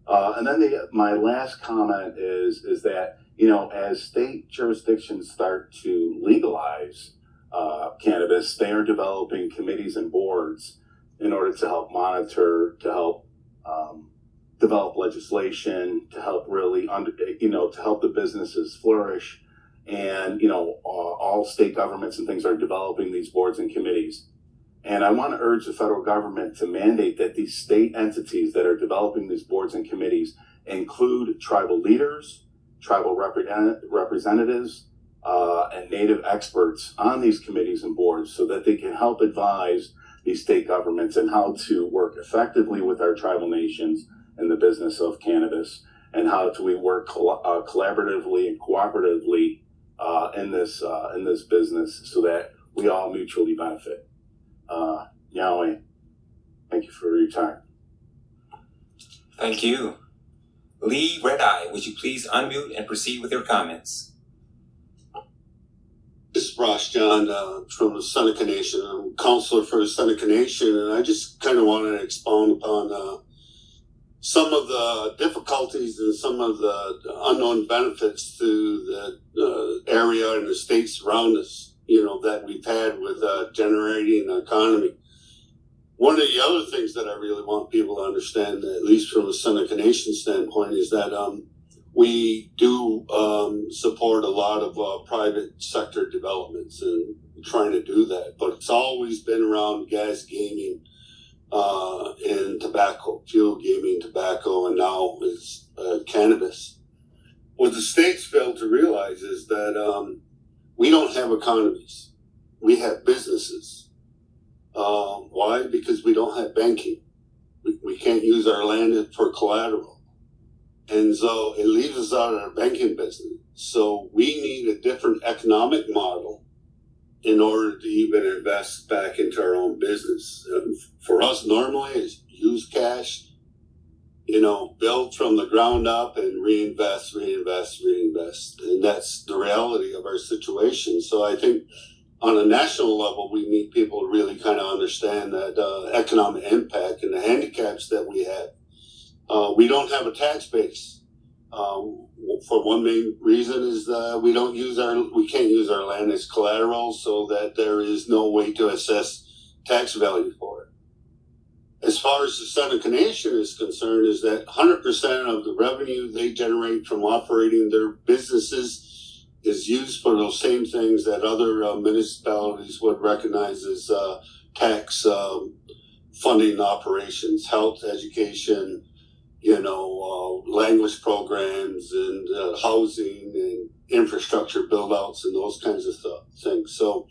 And then my last comment is that, as state jurisdictions start to legalize cannabis, they are developing committees and boards in order to help monitor, to help develop legislation, to help really, to help the businesses flourish. And, all state governments and things are developing these boards and committees. And I want to urge the federal government to mandate that these state entities that are developing these boards and committees include tribal leaders, tribal representatives, and Native experts on these committees and boards so that they can help advise these state governments on how to work effectively with our tribal nations in the business of cannabis, and how do we work collaboratively and cooperatively in this business so that we all mutually benefit. Yahweh, thank you for your time. Thank you. Lee Redeye, would you please unmute and proceed with your comments? This is Ross John from the Seneca Nation. I'm a counselor for the Seneca Nation, and I just kind of wanted to expound upon some of the difficulties and some of the unknown benefits to the area and the states around us, that we've had with generating the economy. One of the other things that I really want people to understand, at least from a Seneca Nation standpoint, is that we do support a lot of private sector developments and trying to do that. But it's always been around gas gaming and tobacco, fuel gaming, tobacco, and now it's cannabis. What the states fail to realize is that we don't have economies. We have businesses. Why? Because we don't have banking. We can't use our land for collateral. And so it leaves us out of our banking business. So we need a different economic model in order to even invest back into our own business. For us, normally, it's use cash build from the ground up and reinvest. And that's the reality of our situation. So I think on a national level, we need people to really kind of understand that economic impact and the handicaps that we have. We don't have a tax base. For one main reason is that we can't use our land as collateral, so that there is no way to assess tax value for it. As far as the Seneca Nation is concerned, is that 100% of the revenue they generate from operating their businesses is used for those same things that other municipalities would recognize as tax funding operations, health, education, language programs, and housing and infrastructure build-outs and those kinds of things. So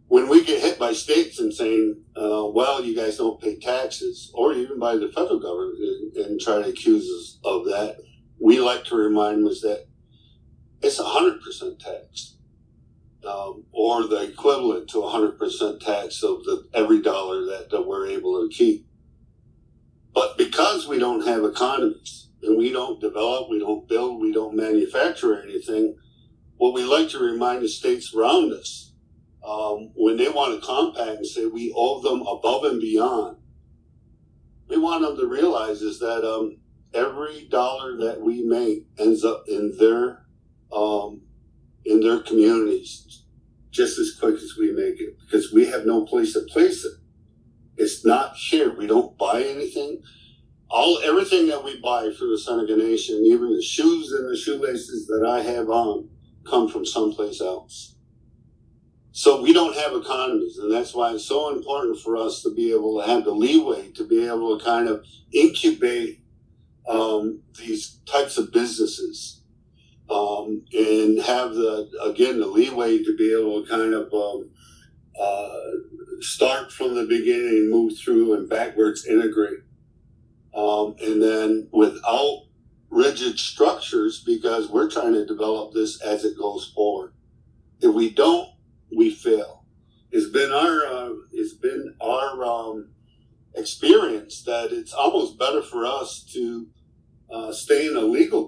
when we get hit by states and saying, well, you guys don't pay taxes, or even by the federal government and try to accuse us of that, we like to remind them is that it's 100% tax, or the equivalent to 100% tax of every dollar that we're able to keep. But because we don't have economies, and we don't develop, we don't build, we don't manufacture anything, what we like to remind the states around us, when they want to compact and say we owe them above and beyond, we want them to realize is that every dollar that we make ends up in their communities just as quick as we make it, because we have no place to place it. It's not here. We don't buy anything. Everything that we buy for the Seneca Nation, even the shoes and the shoelaces that I have on, come from someplace else. So we don't have economies, and that's why it's so important for us to be able to have the leeway to be able to kind of incubate these types of businesses, and have the leeway to be able to kind of start from the beginning and move through and backwards integrate. And then without rigid structures, because we're trying to develop this as it goes forward. If we don't, we fail. It's been our experience that it's almost better for us to stay in a legal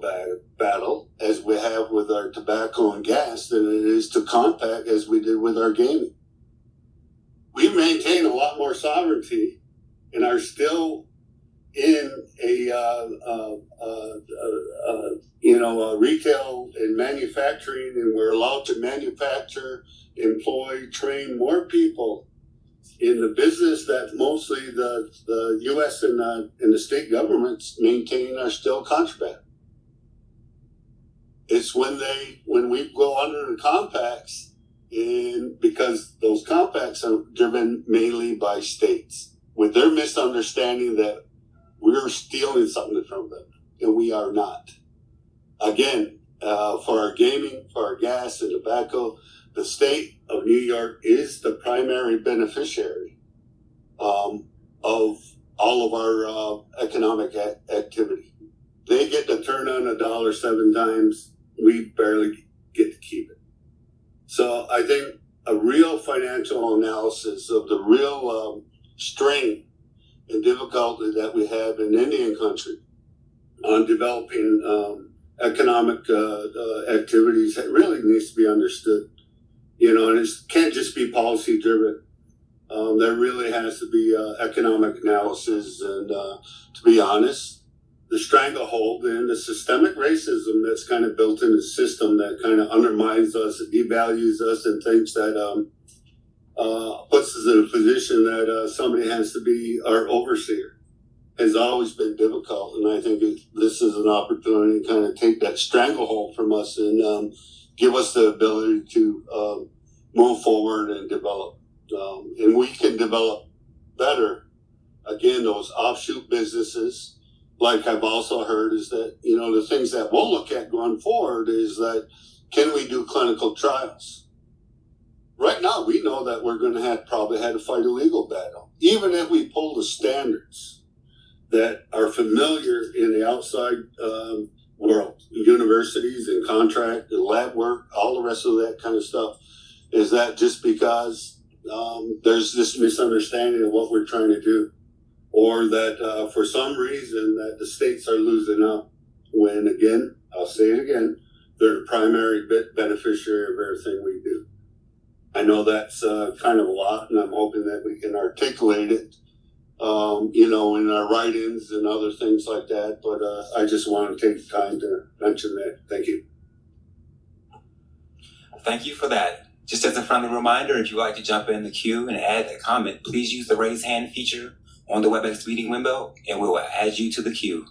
battle, as we have with our tobacco and gas, than it is to compact as we did with our gaming. We maintain a lot more sovereignty and are still in a retail and manufacturing, and we're allowed to manufacture, employ, train more people in the business that mostly the U.S. and the state governments maintain are still contraband. It's when we go under the compacts, and because those compacts are driven mainly by states with their misunderstanding that we're stealing something from them, and we are not. Again, for our gaming, for our gas and tobacco, the state of New York is the primary beneficiary of all of our economic activity. They get to turn on $1 7 times. We barely get to keep it. So I think a real financial analysis of the real strain and difficulty that we have in Indian country on developing economic activities really needs to be understood. And it can't just be policy driven. There really has to be economic analysis, and to be honest, the stranglehold and the systemic racism that's kind of built in the system that kind of undermines us, devalues us, and thinks that puts us in a position that somebody has to be our overseer, has always been difficult. And I think this is an opportunity to kind of take that stranglehold from us and give us the ability to move forward and develop. And we can develop better, again, those offshoot businesses. Like I've also heard is that, the things that we'll look at going forward is that, can we do clinical trials? Right now, we know that we're going to probably have to fight a legal battle. Even if we pull the standards that are familiar in the outside world, universities and contract and lab work, all the rest of that kind of stuff, is that just because there's this misunderstanding of what we're trying to do. or that for some reason that the states are losing out when, again, I'll say it again, they're the primary beneficiary of everything we do. I know that's kind of a lot, and I'm hoping that we can articulate it, in our write-ins and other things like that. But I just want to take the time to mention that. Thank you. Thank you for that. Just as a friendly reminder, if you'd like to jump in the queue and add a comment, please use the raise hand feature on the WebEx meeting window, and we will add you to the queue.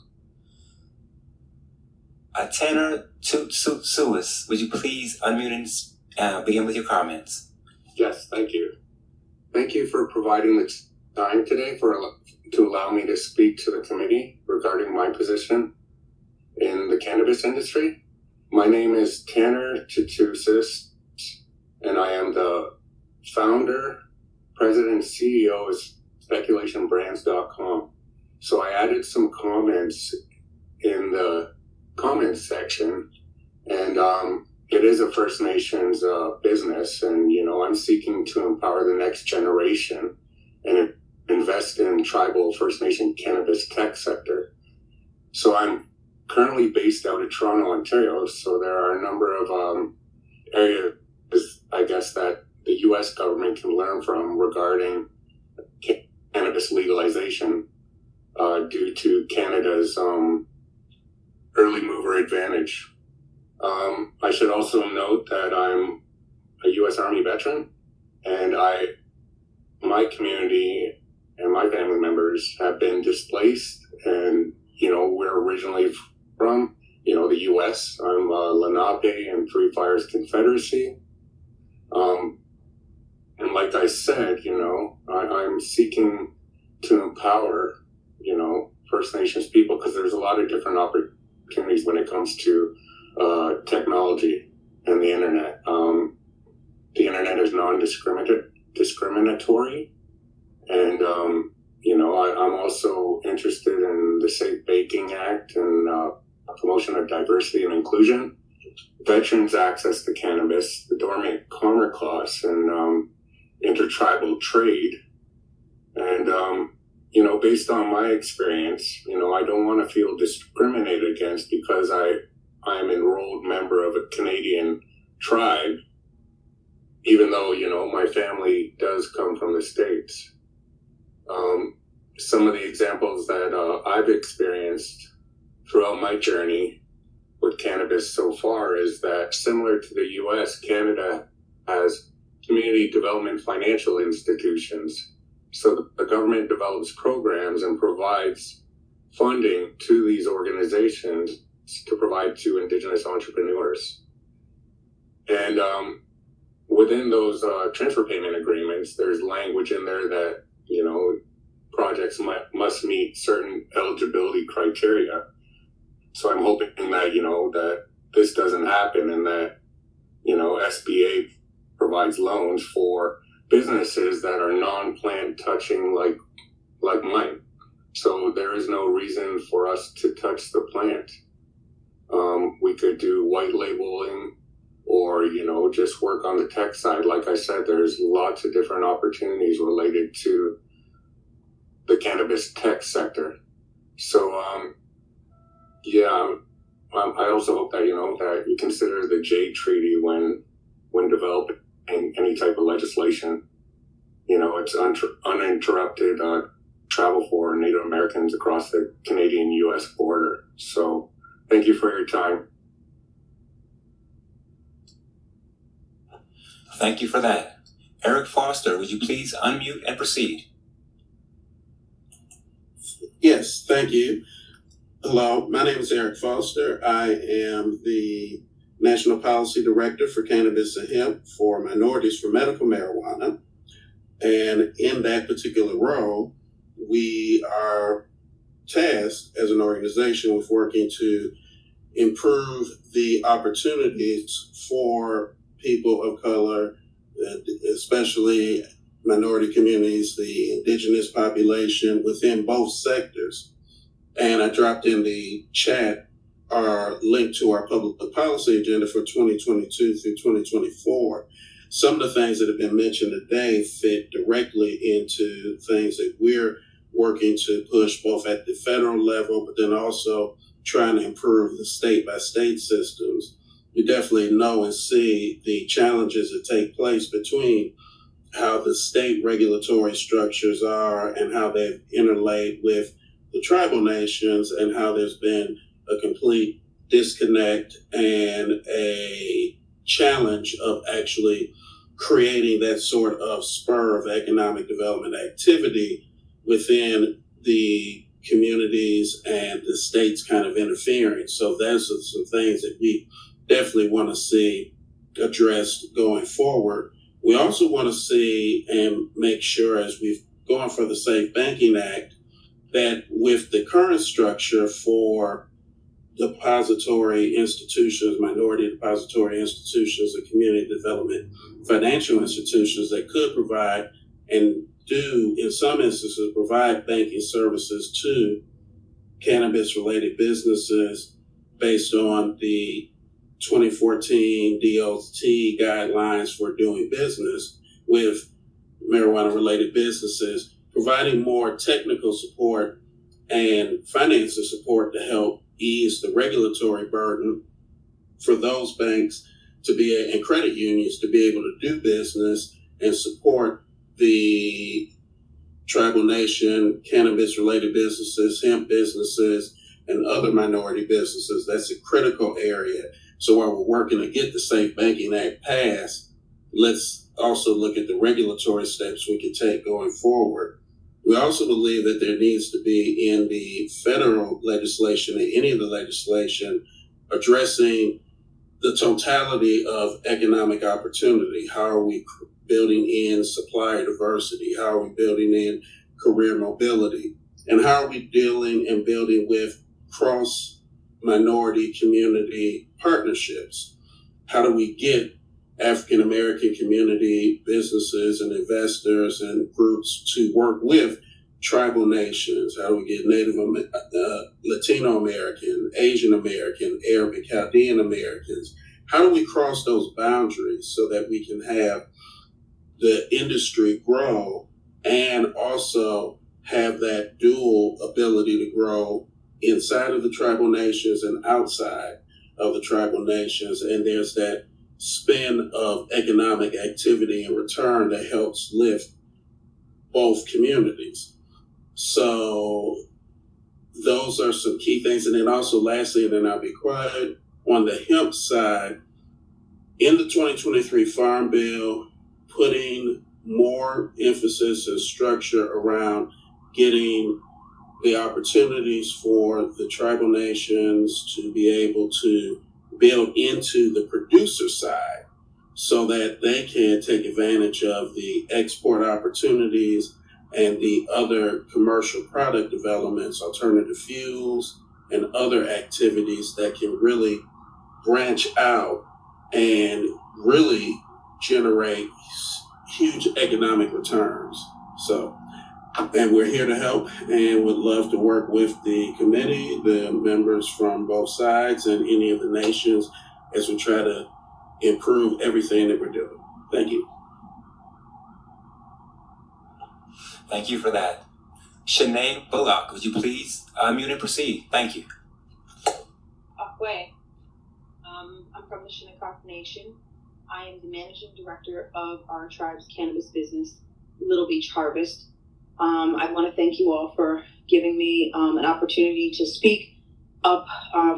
Tanner Suis, would you please unmute and begin with your comments? Yes, thank you. Thank you for providing the time today to allow me to speak to the committee regarding my position in the cannabis industry. My name is Tanner Suis, and I am the founder, president, and CEO of speculationbrands.com. So I added some comments in the comments section, and it is a First Nations business, and I'm seeking to empower the next generation and invest in tribal First Nation cannabis tech sector. So I'm currently based out of Toronto, Ontario, so there are a number of areas, I guess, that the U.S. government can learn from regarding cannabis legalization due to Canada's early mover advantage. I should also note that I'm a U.S. Army veteran, and my community and my family members have been displaced, and we're originally from the U.S. I'm Lenape and Three Fires Confederacy, and like I said, I'm seeking to empower First Nations people, because there's a lot of different opportunities when it comes to technology and the internet. The internet is non-discriminatory, and I'm also interested in the Safe Baking Act and promotion of diversity and inclusion, veterans' access to cannabis, the Dormant Commerce Clause, and intertribal trade. And based on my experience, I don't want to feel discriminated against because I'm an enrolled member of a Canadian tribe, even though, my family does come from the States. Some of the examples that I've experienced throughout my journey with cannabis so far is that, similar to the U.S., Canada has community development financial institutions. So the government develops programs and provides funding to these organizations to provide to Indigenous entrepreneurs. And within those transfer payment agreements, there's language in there that, projects must meet certain eligibility criteria. So I'm hoping that, that this doesn't happen, and that, SBA provides loans for businesses that are non-plant touching like mine. So there is no reason for us to touch the plant. We could do white labeling or, just work on the tech side. Like I said, there's lots of different opportunities related to the cannabis tech sector. So, I also hope that, that you consider the Jade Treaty when developing any type of legislation. It's uninterrupted travel for Native Americans across the Canadian-U.S. border. So thank you for your time. Thank you for that. Eric Foster, would you please unmute and proceed? Yes, thank you. Hello, my name is Eric Foster. I am the National Policy Director for Cannabis and Hemp for Minorities for Medical Marijuana. And in that particular role, we are tasked as an organization with working to improve the opportunities for people of color, especially minority communities, the indigenous population within both sectors. And I dropped in the chat our link to our public policy agenda for 2022 through 2024. Some of the things that have been mentioned today fit directly into things that we're working to push both at the federal level, but then also trying to improve the state by state systems. We definitely know and see the challenges that take place between how the state regulatory structures are and how they've interlaid with the tribal nations, and how there's been a complete disconnect and a challenge of actually creating that sort of spur of economic development activity within the communities and the states kind of interfering. So those are some things that we definitely want to see addressed going forward. We also want to see and make sure, as we've gone for the Safe Banking Act, that with the current structure for depository institutions, minority depository institutions, and community development financial institutions that could provide and do, in some instances, provide banking services to cannabis-related businesses based on the 2014 DOT guidelines for doing business with marijuana-related businesses, providing more technical support and financial support to help ease the regulatory burden for those banks to be, and credit unions to be able to do business and support the tribal nation, cannabis-related businesses, hemp businesses, and other minority businesses. That's a critical area. So while we're working to get the Safe Banking Act passed, let's also look at the regulatory steps we can take going forward. We also believe that there needs to be in the federal legislation, in any of the legislation, addressing the totality of economic opportunity. How are we building in supplier diversity? How are we building in career mobility? And how are we dealing and building with cross-minority community partnerships? How do we get African American community businesses and investors and groups to work with tribal nations? How do we get Native Latino American, Asian American, Arabic Chaldean Americans? How do we cross those boundaries so that we can have the industry grow and also have that dual ability to grow inside of the tribal nations and outside of the tribal nations? And there's that spin of economic activity and return that helps lift both communities. So those are some key things. And then also lastly, and then I'll be quiet, on the hemp side, in the 2023 Farm Bill, putting more emphasis and structure around getting the opportunities for the tribal nations to be able to build into the producer side so that they can take advantage of the export opportunities and the other commercial product developments, alternative fuels, and other activities that can really branch out and really generate huge economic returns. So, and we're here to help and would love to work with the committee, the members from both sides, and any of the nations as we try to improve everything that we're doing. Thank you. Thank you for that. Shanae Bullock, would you please unmute and proceed? Thank you. Akwe. I'm from the Shinnecock Nation. I am the managing director of our tribe's cannabis business, Little Beach Harvest. I want to thank you all for giving me an opportunity to speak up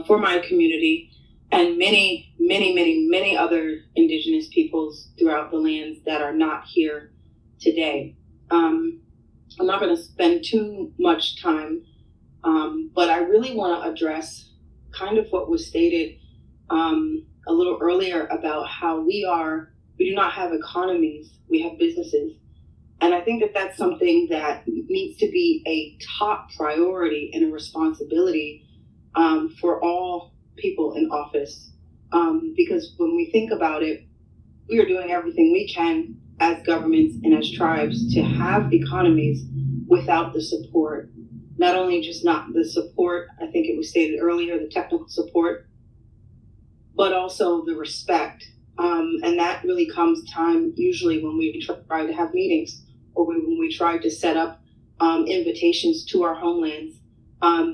for my community and many other indigenous peoples throughout the lands that are not here today. I'm not going to spend too much time, but I really want to address kind of what was stated a little earlier about how we do not have economies, we have businesses. And I think that that's something that needs to be a top priority and a responsibility for all people in office. Because when we think about it, we are doing everything we can as governments and as tribes to have economies without the support. Not only just not the support, I think it was stated earlier, the technical support, but also the respect. And that really comes time usually when we try to have meetings or when we try to set up invitations to our homelands,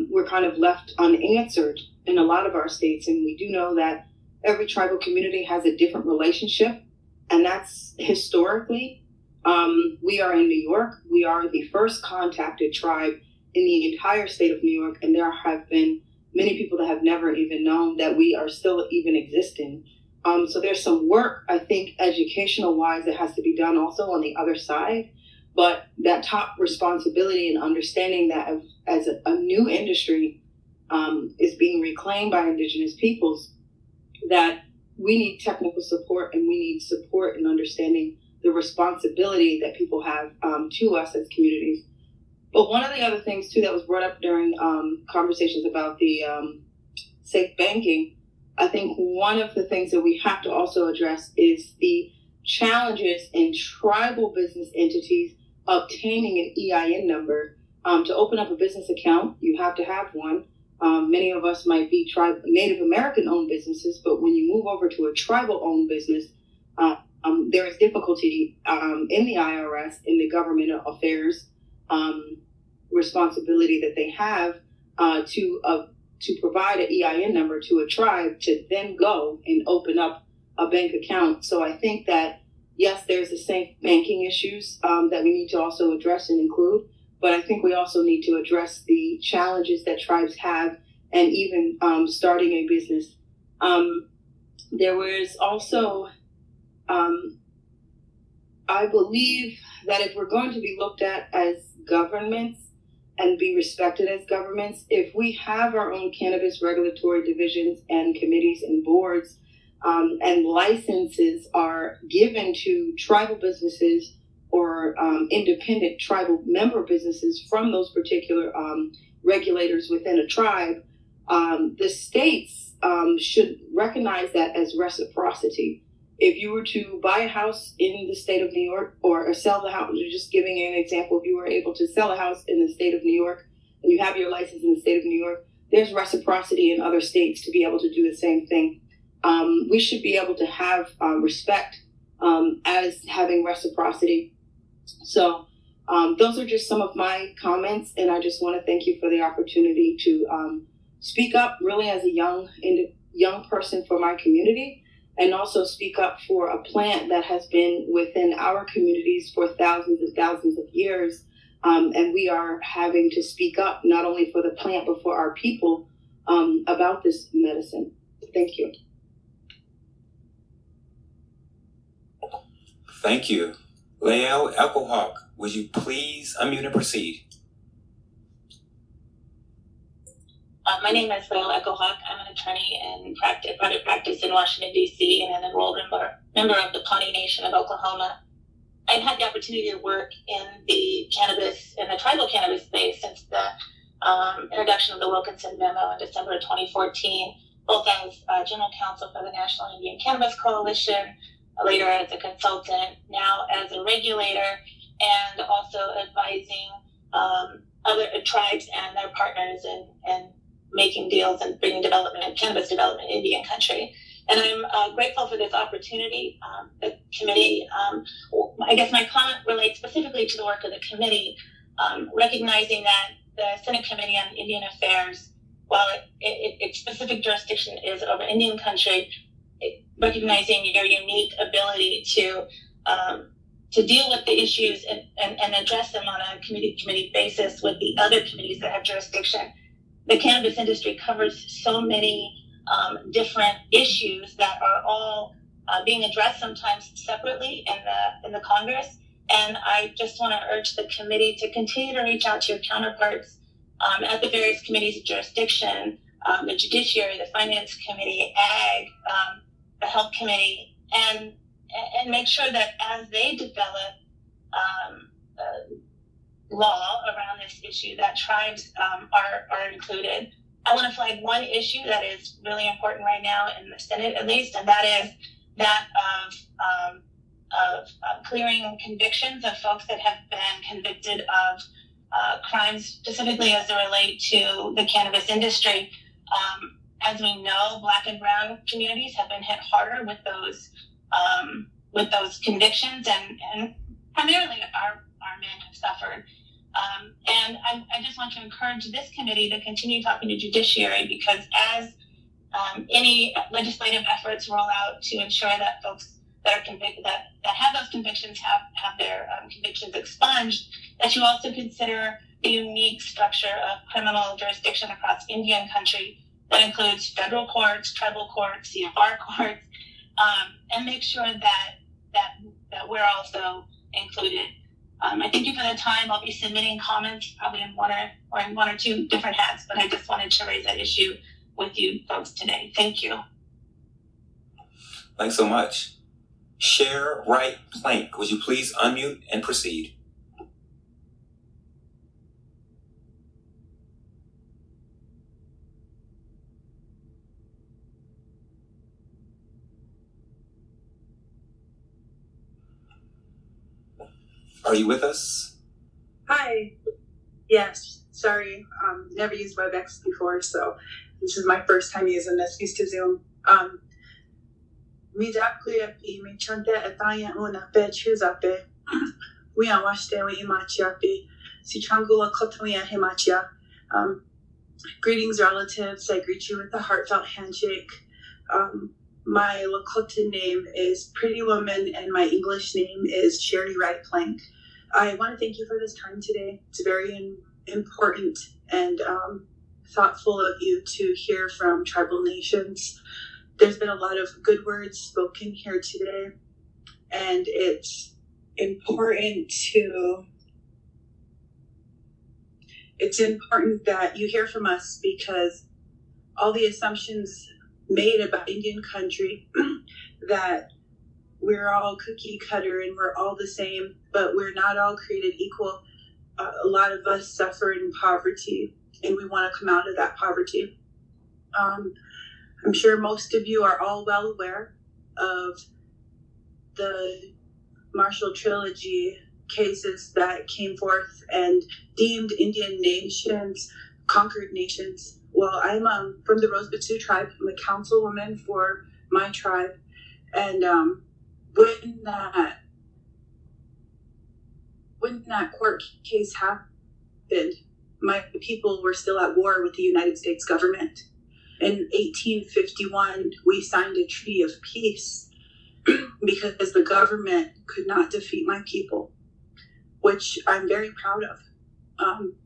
we're kind of left unanswered in a lot of our states. And we do know that every tribal community has a different relationship, and that's historically. We are in New York. We are the first contacted tribe in the entire state of New York, and there have been many people that have never even known that we are still even existing. So there's some work, I think, educational-wise, that has to be done also on the other side. But that top responsibility and understanding that as a new industry is being reclaimed by Indigenous peoples, that we need technical support and we need support in understanding the responsibility that people have to us as communities. But one of the other things, too, that was brought up during conversations about the safe banking, I think one of the things that we have to also address is the challenges in tribal business entities obtaining an EIN number. To open up a business account, you have to have one. Many of us might be Native American-owned businesses, but when you move over to a tribal-owned business, there is difficulty in the IRS, in the government affairs responsibility that they have to provide an EIN number to a tribe to then go and open up a bank account. So I think that, yes, there's the safe banking issues that we need to also address and include, but I think we also need to address the challenges that tribes have and even starting a business. There was also, I believe that if we're going to be looked at as governments and be respected as governments, if we have our own cannabis regulatory divisions and committees and boards, and licenses are given to tribal businesses or independent tribal member businesses from those particular regulators within a tribe, the states should recognize that as reciprocity. If you were to buy a house in the state of New York or sell the house, just giving you an example, if you were able to sell a house in the state of New York and you have your license in the state of New York, there's reciprocity in other states to be able to do the same thing. We should be able to have respect as having reciprocity. So those are just some of my comments, and I just want to thank you for the opportunity to speak up really as a young person for my community, and also speak up for a plant that has been within our communities for thousands and thousands of years. And we are having to speak up not only for the plant, but for our people about this medicine. Thank you. Thank you. Lael Echohawk, would you please unmute and proceed? My name is Lael Echohawk. I'm an attorney in private practice in Washington, D.C., and an enrolled member of the Pawnee Nation of Oklahoma. I've had the opportunity to work in the tribal cannabis space since the introduction of the Wilkinson Memo in December of 2014, both as General Counsel for the National Indian Cannabis Coalition, later as a consultant, now as a regulator, and also advising other tribes and their partners in making deals and bringing cannabis development in Indian country. And I'm grateful for this opportunity. The committee, I guess my comment relates specifically to the work of the committee, recognizing that the Senate Committee on Indian Affairs, while its specific jurisdiction is over Indian country, recognizing your unique ability to deal with the issues and address them on a committee basis with the other committees that have jurisdiction. The cannabis industry covers so many different issues that are all being addressed sometimes separately in the Congress. And I just want to urge the committee to continue to reach out to your counterparts at the various committees of jurisdiction, the Judiciary, the Finance Committee, Ag, the Health Committee, and make sure that as they develop law around this issue, that tribes are included. I want to flag one issue that is really important right now in the Senate, at least, and that is that of clearing convictions of folks that have been convicted of crimes, specifically as they relate to the cannabis industry. As we know, Black and Brown communities have been hit harder with those convictions, and primarily our men have suffered. And I just want to encourage this committee to continue talking to judiciary, because as any legislative efforts roll out to ensure that folks that are convicted, that have those convictions, have their convictions expunged, that you also consider the unique structure of criminal jurisdiction across Indian country that includes federal courts, tribal courts, CFR courts, and make sure that we're also included. I thank you for the time. I'll be submitting comments probably in one or two different hats, but I just wanted to raise that issue with you folks today. Thank you. Thanks so much. Share Right Plank, would you please unmute and proceed? Are you with us? Hi. Yes. Sorry. Never used WebEx before, so this is my first time using this. Used to Zoom. Mi dakle I mi chante etaya una pe chuzape. We are washed we imachiapi. Si changula kotoya himachia. Greetings, relatives. I greet you with a heartfelt handshake. My Lakota name is Pretty Woman, and my English name is Sherry Wright Plank. I want to thank you for this time today. It's very important and thoughtful of you to hear from tribal nations. There's been a lot of good words spoken here today, and it's important that you hear from us, because all the assumptions made about Indian country that we're all cookie cutter and we're all the same, but we're not all created equal. A lot of us suffer in poverty, and we want to come out of that poverty. I'm sure most of you are all well aware of the Marshall Trilogy cases that came forth and deemed Indian nations conquered nations. Well, I'm from the Rosebud tribe. I'm a councilwoman for my tribe. And when that court case happened, my people were still at war with the United States government. In 1851, we signed a treaty of peace because the government could not defeat my people, which I'm very proud of.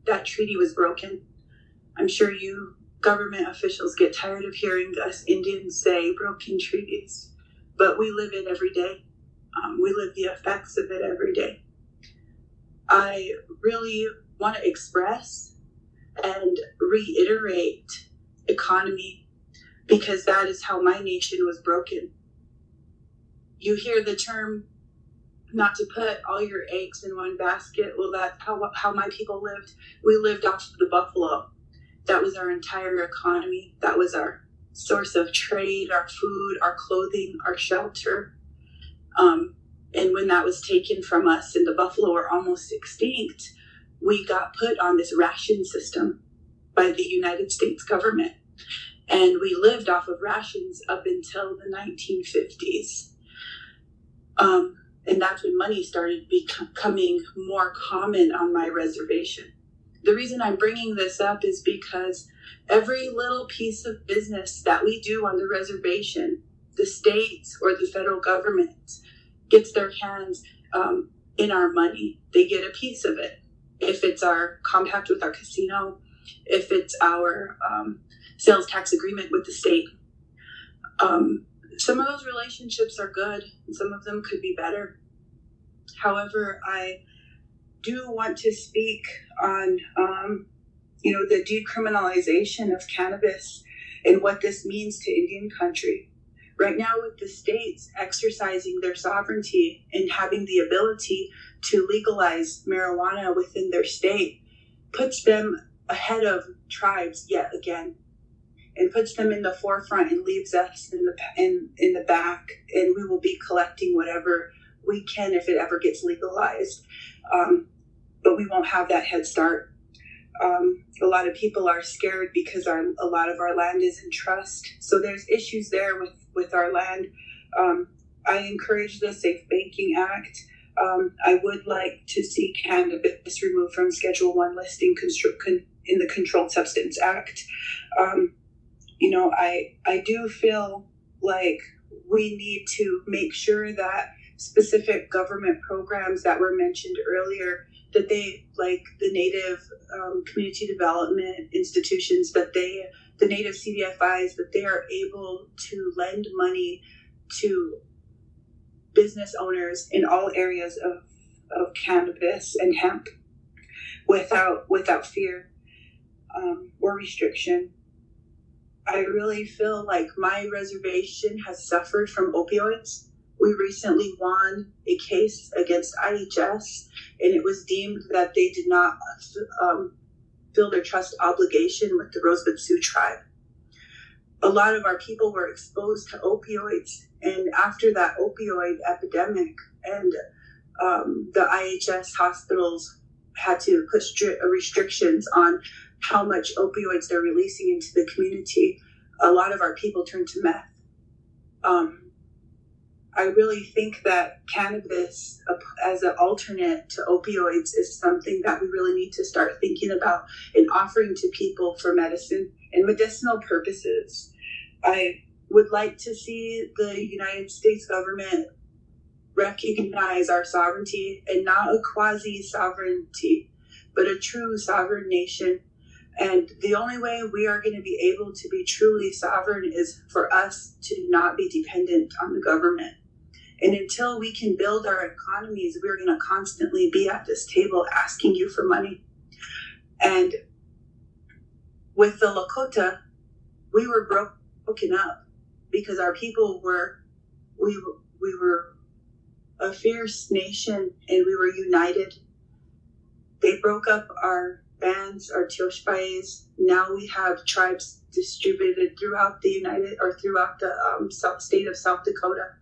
That treaty was broken. I'm sure you government officials get tired of hearing us Indians say broken treaties, but we live it every day. We live the effects of it every day. I really want to express and reiterate economy, because that is how my nation was broken. You hear the term not to put all your eggs in one basket. Well, that's how my people lived. We lived off of the buffalo. That was our entire economy. That was our source of trade, our food, our clothing, our shelter. And when that was taken from us and the buffalo were almost extinct, we got put on this ration system by the United States government. And we lived off of rations up until the 1950s. And that's when money started becoming more common on my reservation. The reason I'm bringing this up is because every little piece of business that we do on the reservation, the states or the federal government gets their hands in our money. They get a piece of it. If it's our compact with our casino, if it's our sales tax agreement with the state. Some of those relationships are good, and some of them could be better. However, I do want to speak on, the decriminalization of cannabis and what this means to Indian country. Right now, with the states exercising their sovereignty and having the ability to legalize marijuana within their state, puts them ahead of tribes yet again, and puts them in the forefront and leaves us in the back, and we will be collecting whatever we can if it ever gets legalized. But we won't have that head start. A lot of people are scared because a lot of our land is in trust. So there's issues there with our land. I encourage the Safe Banking Act. I would like to see cannabis removed from Schedule 1 listing in the Controlled Substance Act. I do feel like we need to make sure that specific government programs that were mentioned earlier, that they, like the Native community development institutions, the Native CDFIs, that they are able to lend money to business owners in all areas of cannabis and hemp without fear or restriction. I really feel like my reservation has suffered from opioids. We recently won a case against IHS, and it was deemed that they did not fill their trust obligation with the Rosebud Sioux tribe. A lot of our people were exposed to opioids, and after that opioid epidemic and the IHS hospitals had to put restrictions on how much opioids they're releasing into the community, a lot of our people turned to meth. I really think that cannabis as an alternate to opioids is something that we really need to start thinking about and offering to people for medicine and medicinal purposes. I would like to see the United States government recognize our sovereignty, and not a quasi-sovereignty, but a true sovereign nation. And the only way we are going to be able to be truly sovereign is for us to not be dependent on the government. And until we can build our economies, we're going to constantly be at this table asking you for money. And with the Lakota, we were broken up because our people we were a fierce nation, and we were united. They broke up our bands, our Tioshpais. Now we have tribes distributed throughout the state of South Dakota.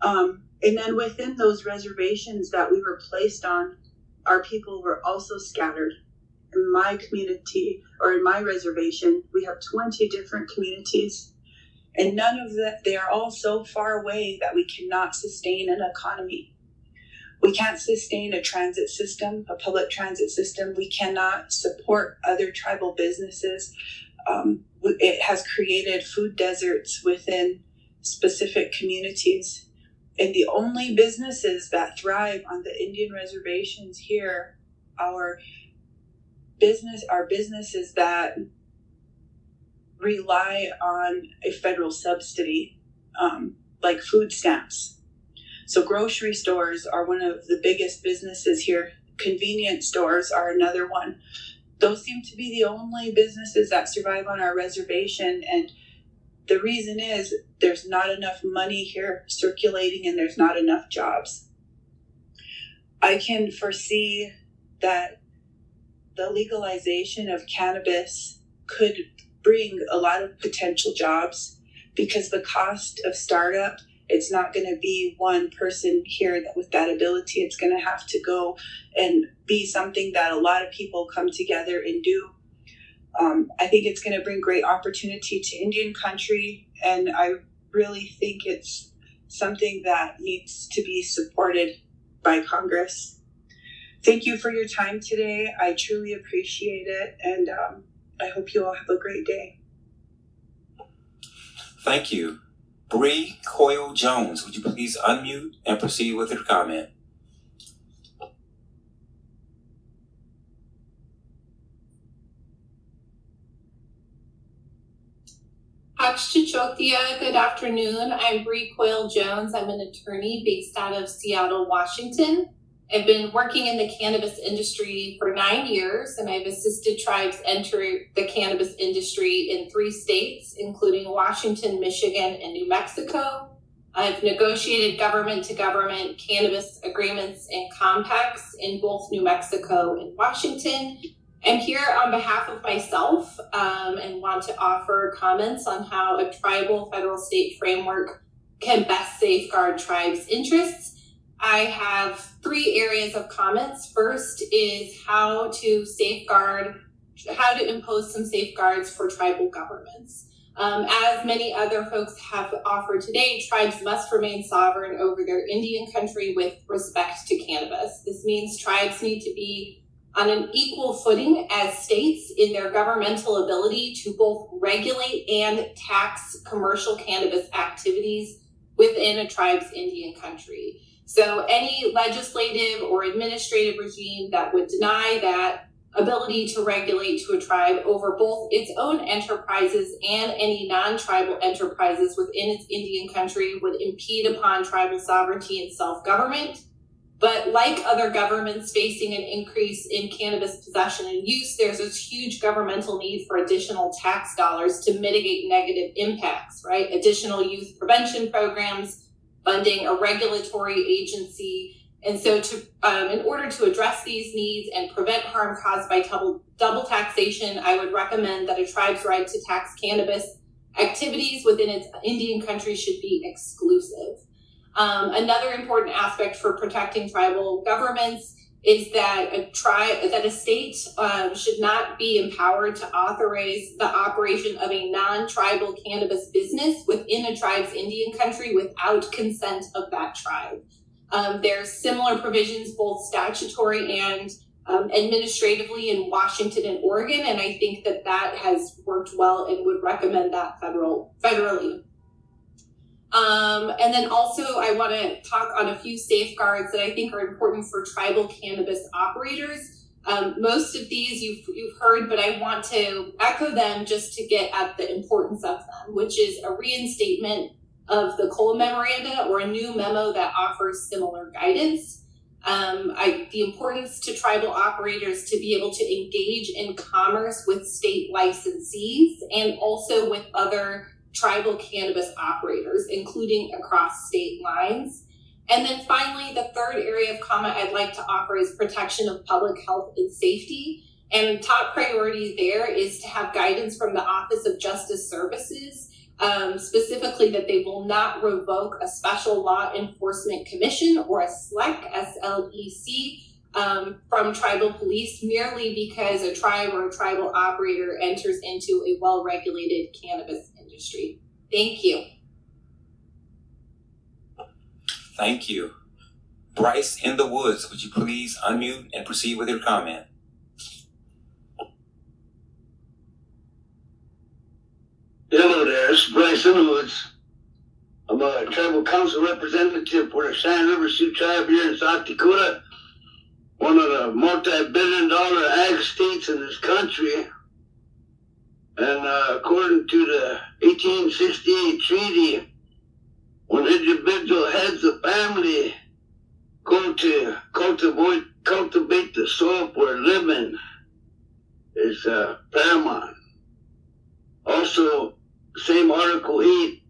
And then within those reservations that we were placed on, our people were also scattered. In my community, or in my reservation, we have 20 different communities, and none of that, they are all so far away that we cannot sustain an economy. We can't sustain a transit system, a public transit system. We cannot support other tribal businesses. It has created food deserts within specific communities. And the only businesses that thrive on the Indian reservations here are businesses that rely on a federal subsidy, like food stamps. So grocery stores are one of the biggest businesses here. Convenience stores are another one. Those seem to be the only businesses that survive on our reservation, and the reason is there's not enough money here circulating, and there's not enough jobs. I can foresee that the legalization of cannabis could bring a lot of potential jobs, because the cost of startup, it's not going to be one person here with that ability. It's going to have to go and be something that a lot of people come together and do. I think it's going to bring great opportunity to Indian country, and I really think it's something that needs to be supported by Congress. Thank you for your time today. I truly appreciate it, and I hope you all have a great day. Thank you. Bree Coyle Jones, would you please unmute and proceed with your comment? Hachchichotia, good afternoon. I'm Bree Coyle Jones. I'm an attorney based out of Seattle, Washington. I've been working in the cannabis industry for 9 years, and I've assisted tribes enter the cannabis industry in 3 states, including Washington, Michigan, and New Mexico. I've negotiated government-to-government cannabis agreements and compacts in both New Mexico and Washington. I'm here on behalf of myself and want to offer comments on how a tribal federal state framework can best safeguard tribes' interests. I have 3 areas of comments. First is how to impose some safeguards for tribal governments. As many other folks have offered today, tribes must remain sovereign over their Indian country with respect to cannabis. This means tribes need to be on an equal footing as states in their governmental ability to both regulate and tax commercial cannabis activities within a tribe's Indian country. So any legislative or administrative regime that would deny that ability to regulate to a tribe over both its own enterprises and any non-tribal enterprises within its Indian country would impede upon tribal sovereignty and self-government. But like other governments facing an increase in cannabis possession and use, there's a huge governmental need for additional tax dollars to mitigate negative impacts, right? Additional youth prevention programs, funding a regulatory agency. And so in order to address these needs and prevent harm caused by double taxation, I would recommend that a tribe's right to tax cannabis activities within its Indian country should be exclusive. Another important aspect for protecting tribal governments is that a state should not be empowered to authorize the operation of a non-tribal cannabis business within a tribe's Indian country without consent of that tribe. There's similar provisions, both statutory and administratively, in Washington and Oregon, and I think that has worked well and would recommend that federally. And then also I want to talk on a few safeguards that I think are important for tribal cannabis operators. Most of these you've heard, but I want to echo them just to get at the importance of them, which is a reinstatement of the Cole Memoranda or a new memo that offers similar guidance. The importance to tribal operators to be able to engage in commerce with state licensees and also with other tribal cannabis operators, including across state lines. And then finally, the third area of comment I'd like to offer is protection of public health and safety. And top priority there is to have guidance from the Office of Justice Services, specifically that they will not revoke a special law enforcement commission or a SLEC, S-L-E-C, from tribal police merely because a tribe or a tribal operator enters into a well-regulated cannabis industry. Thank you. Thank you. Bryce in the Woods, would you please unmute and proceed with your comment? Hello there, this is Bryce in the Woods. I'm a tribal council representative for the Cheyenne River Sioux Tribe here in South Dakota, one of the multi-billion-dollar ag states in this country. And according to the 1868 treaty, when individual heads of family go to cultivate the soil for a living, is paramount. Also, same Article 8,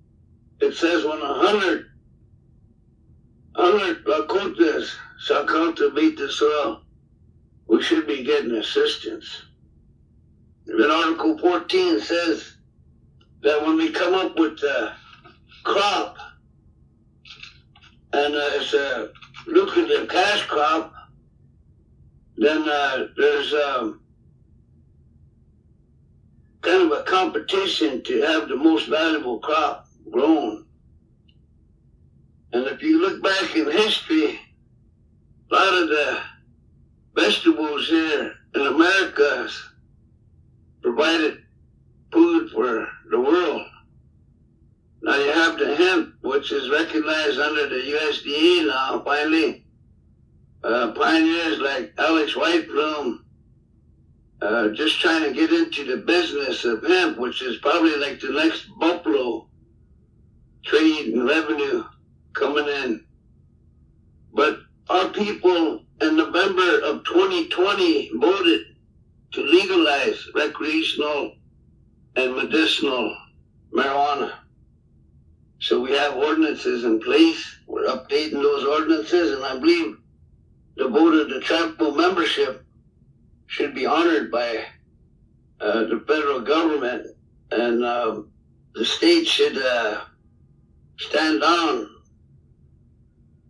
it says when 100 Lakotas shall cultivate the soil, we should be getting assistance. And then Article 14 says that when we come up with a crop, and it's a lucrative cash crop, then there's kind of a competition to have the most valuable crop grown. And if you look back in history, a lot of the vegetables here in America provided food for the world. Now you have the hemp, which is recognized under the USDA now, finally. Pioneers like Alex Whiteplume, just trying to get into the business of hemp, which is probably like the next buffalo trade and revenue coming in. But our people in November of 2020 voted to legalize recreational and medicinal marijuana. So we have ordinances in place. We're updating those ordinances, and I believe the vote of the tribal membership should be honored by the federal government, and the state should stand down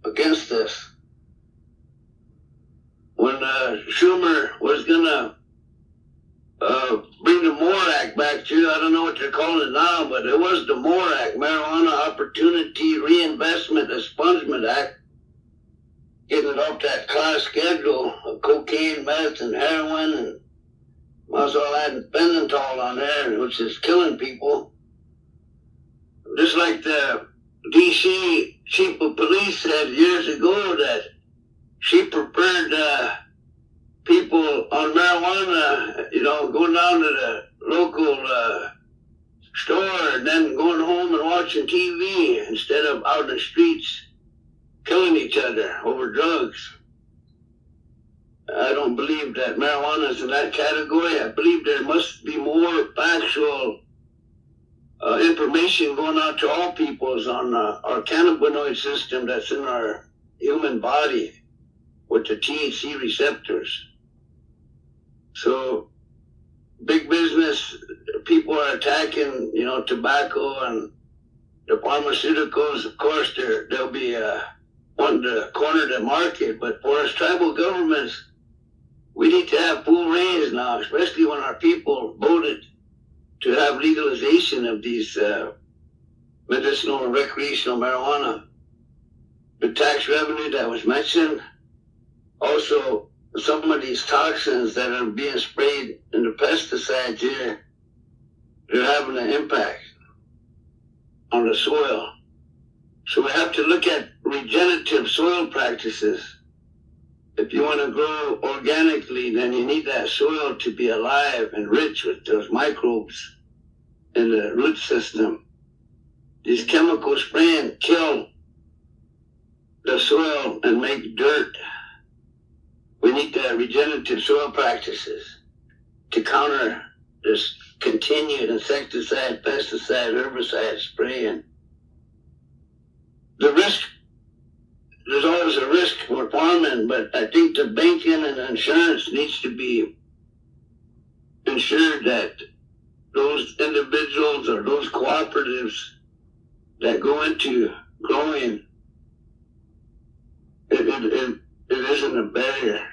against this. When Schumer was gonna bring the MORE Act back there. I don't know what they're calling it now, but it was the MORE Act, Marijuana Opportunity Reinvestment Expungement Act, getting it off that class schedule of cocaine, meth, and heroin, and also adding fentanyl on there, which is killing people. Just like the D.C. chief of police said years ago that she preferred people on marijuana, going down to the local store and then going home and watching TV instead of out in the streets killing each other over drugs. I don't believe that marijuana is in that category. I believe there must be more factual information going out to all peoples on our cannabinoid system that's in our human body with the THC receptors. So big business people are attacking, tobacco and the pharmaceuticals. Of course, they'll be wanting to corner the market. But for us tribal governments, we need to have full reins now, especially when our people voted to have legalization of these medicinal and recreational marijuana. The tax revenue that was mentioned, also some of these toxins that are being sprayed in the pesticides here, they're having an impact on the soil. So we have to look at regenerative soil practices. If you want to grow organically, then you need that soil to be alive and rich with those microbes in the root system. These chemical spraying kill the soil and make dirt. We need regenerative soil practices to counter this continued insecticide, pesticide, herbicide spraying. The risk, there's always a risk for farming, but I think the banking and insurance needs to be ensured that those individuals or those cooperatives that go into growing, it isn't a barrier.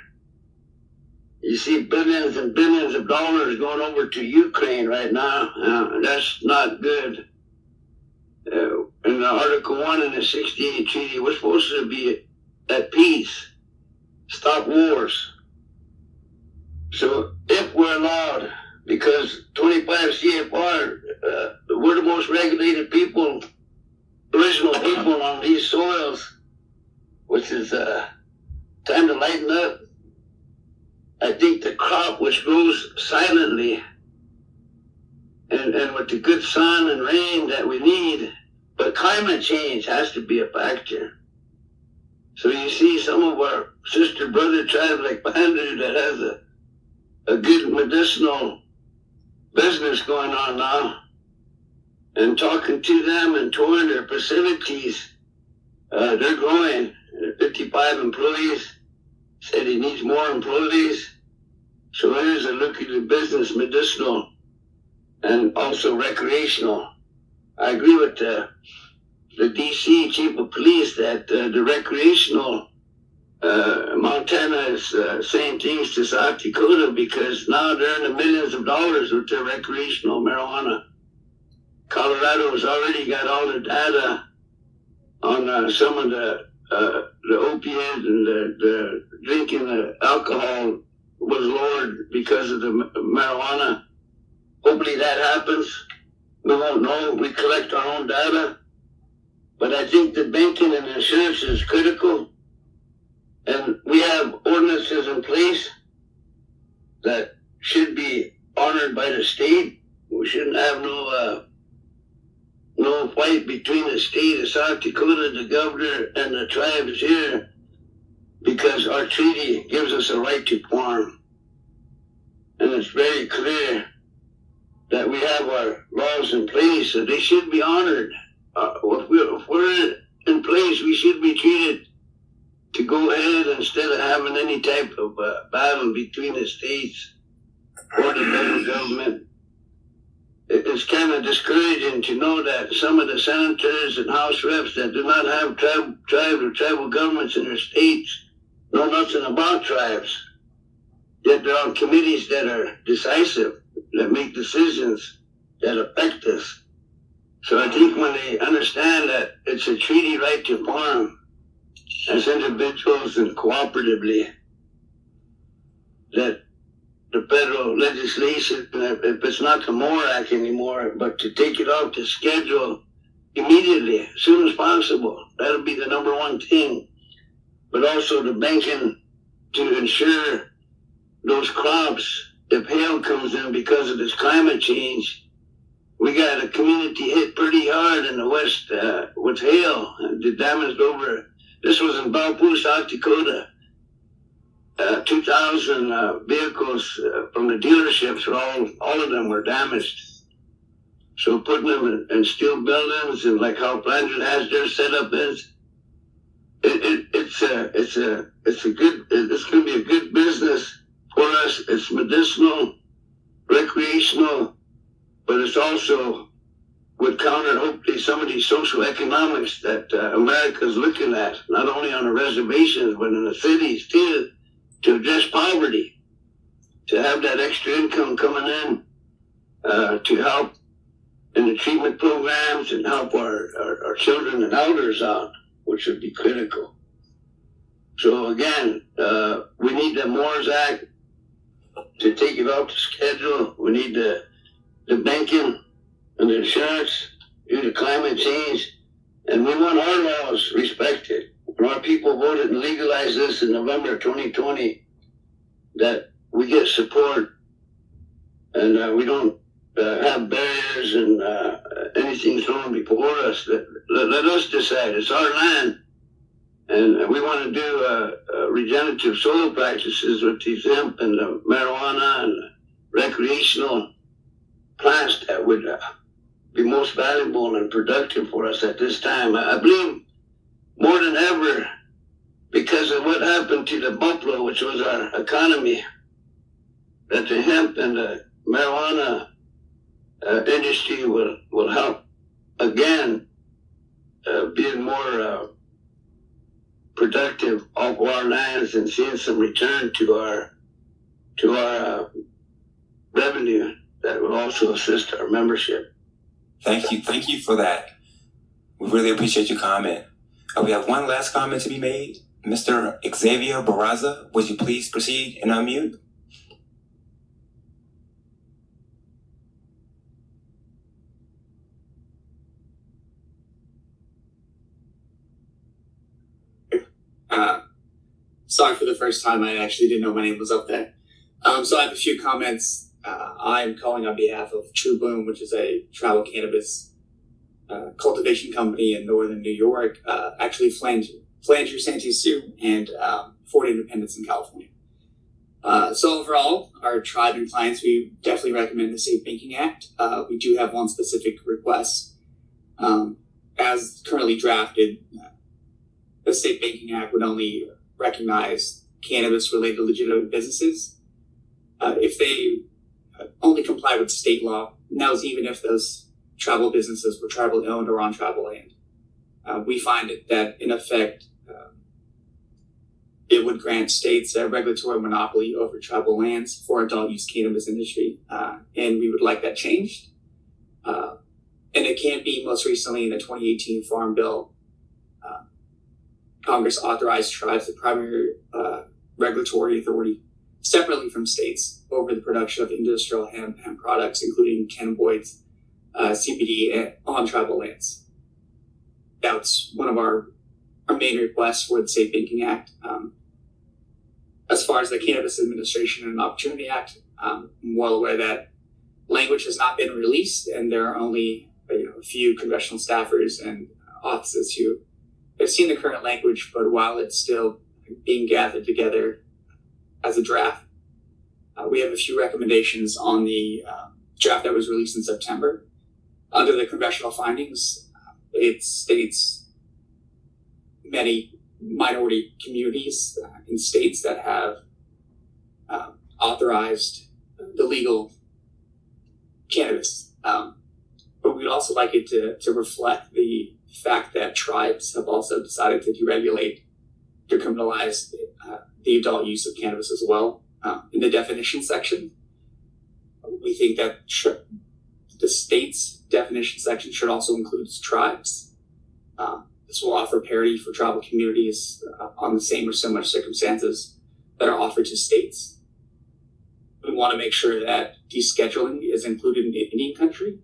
You see billions and billions of dollars going over to Ukraine right now. That's not good. In Article 1 in the 68 Treaty, we're supposed to be at peace, stop wars. So if we're allowed, because 25 CFR, we're the most regulated people, original people on these soils, which is time to lighten up. I think the crop which grows silently and with the good sun and rain that we need, but climate change has to be a factor. So you see some of our sister brother tribes like Pandu that has a good medicinal business going on now, and talking to them and touring their facilities, they're growing. 55 employees, said he needs more employees. So here's a look at the business, medicinal, and also recreational. I agree with the DC chief of police that the recreational, Montana is saying things to South Dakota because now they're in the millions of dollars with their recreational marijuana. Colorado has already got all the data on some of the opiates and the drinking the alcohol was lowered because of the marijuana. Hopefully that happens. We won't know. We collect our own data. But I think the banking and insurance is critical. And we have ordinances in place that should be honored by the state. We shouldn't have no fight between the state of South Dakota, the governor, and the tribes here, because our treaty gives us a right to farm. And it's very clear that we have our laws in place, so they should be honored. If we're in place, we should be treated to go ahead instead of having any type of battle between the states or the federal government. It's kind of discouraging to know that some of the senators and House reps that do not have tribes or tribal governments in their states know nothing about tribes, yet they're on committees that are decisive. that make decisions that affect us. So I think when they understand that it's a treaty right to farm as individuals and cooperatively, that the federal legislation, if it's not the MORE Act anymore, but to take it off the schedule immediately, as soon as possible, that'll be the number one thing. But also the banking to ensure those crops, if hail comes in because of this climate change, we got a community hit pretty hard in the west with hail. The damage over, this was in Valpo, South Dakota. 2,000 vehicles from the dealerships, all of them were damaged. So putting them in steel buildings and like how Flanders has their setup is, it's going to be a good business for us. It's medicinal, recreational, but it's also would counter hopefully some of these social economics that America's looking at, not only on the reservations but in the cities too, to address poverty, to have that extra income coming in, to help in the treatment programs and help our children and elders out, which would be critical. So again, we need the MORES Act to take it off the schedule. We need the banking and the insurance due to climate change. And we want our laws respected. When our people voted and legalized this in November 2020, that we get support and we don't have barriers and anything thrown before us. Let us decide. It's our land. And we want to do regenerative soil practices with these hemp and marijuana and recreational plants that would be most valuable and productive for us at this time. I believe more than ever, because of what happened to the buffalo, which was our economy, that the hemp and the marijuana industry will help again being more productive off our lands and seeing some return to our revenue that will also assist our membership. Thank you for that. We really appreciate your comment. We have one last comment to be made. Mr. Xavier Barraza, would you please proceed and unmute? Sorry for the first time. I actually didn't know my name was up there. So I have a few comments. I'm calling on behalf of True Bloom, which is a travel cannabis cultivation company in northern New York, actually Flanger, Santee Sioux, and Fort Independence in California. So overall, our tribe and clients, we definitely recommend the Safe Banking Act. We do have one specific request. As currently drafted, the Safe Banking Act would only recognize cannabis-related legitimate businesses if they only comply with state law. And that was even if those tribal businesses were tribal owned or on tribal land. We find that in effect, it would grant states a regulatory monopoly over tribal lands for adult use cannabis industry. And we would like that changed. And it can be most recently in the 2018 Farm Bill, Congress authorized tribes the primary regulatory authority separately from states over the production of industrial hemp products, including cannabinoids, CBD on tribal lands. That's one of our main requests for the Safe Banking Act. As far as the Cannabis Administration and Opportunity Act, I'm well aware that language has not been released, and there are only a few congressional staffers and offices who have seen the current language, but while it's still being gathered together as a draft, we have a few recommendations on the draft that was released in September. Under the congressional findings, it states many minority communities in states that have authorized the legal cannabis. But we'd also like it to reflect the fact that tribes have also decided to deregulate, decriminalize the adult use of cannabis as well. In the definition section, we we think that the state's definition section should also include tribes. This will offer parity for tribal communities on the same or similar circumstances that are offered to states. We want to make sure that descheduling is included in Indian country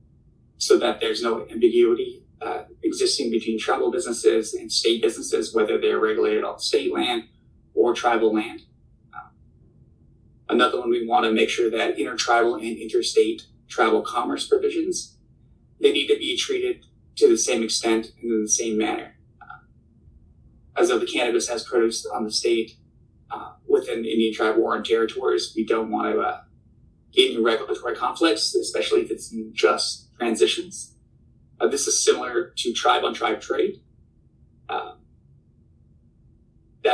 so that there's no ambiguity existing between tribal businesses and state businesses, whether they're regulated on state land or tribal land. Another one, we want to make sure that intertribal and interstate tribal commerce provisions, they need to be treated to the same extent and in the same manner. As though the cannabis has produced on the state within Indian tribal or in territories, we don't want to get into regulatory conflicts, especially if it's in just transitions. This is similar to tribe-on-tribe trade, that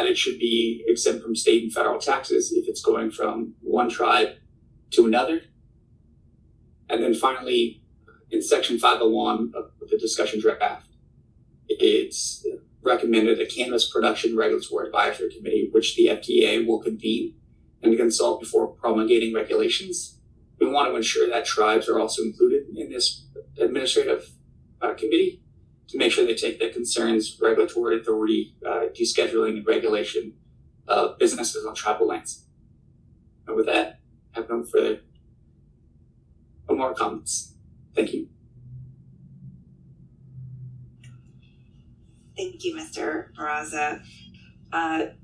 it should be exempt from state and federal taxes if it's going from one tribe to another. And then finally, in Section 501 of the discussion draft, it's recommended a Cannabis Production Regulatory Advisory Committee, which the FDA will convene and consult before promulgating regulations. We want to ensure that tribes are also included in this administrative committee to make sure they take the concerns, regulatory authority, descheduling, and regulation of businesses on tribal lands. And with that, I have no more comments. Thank you. Thank you, Mr. Barraza.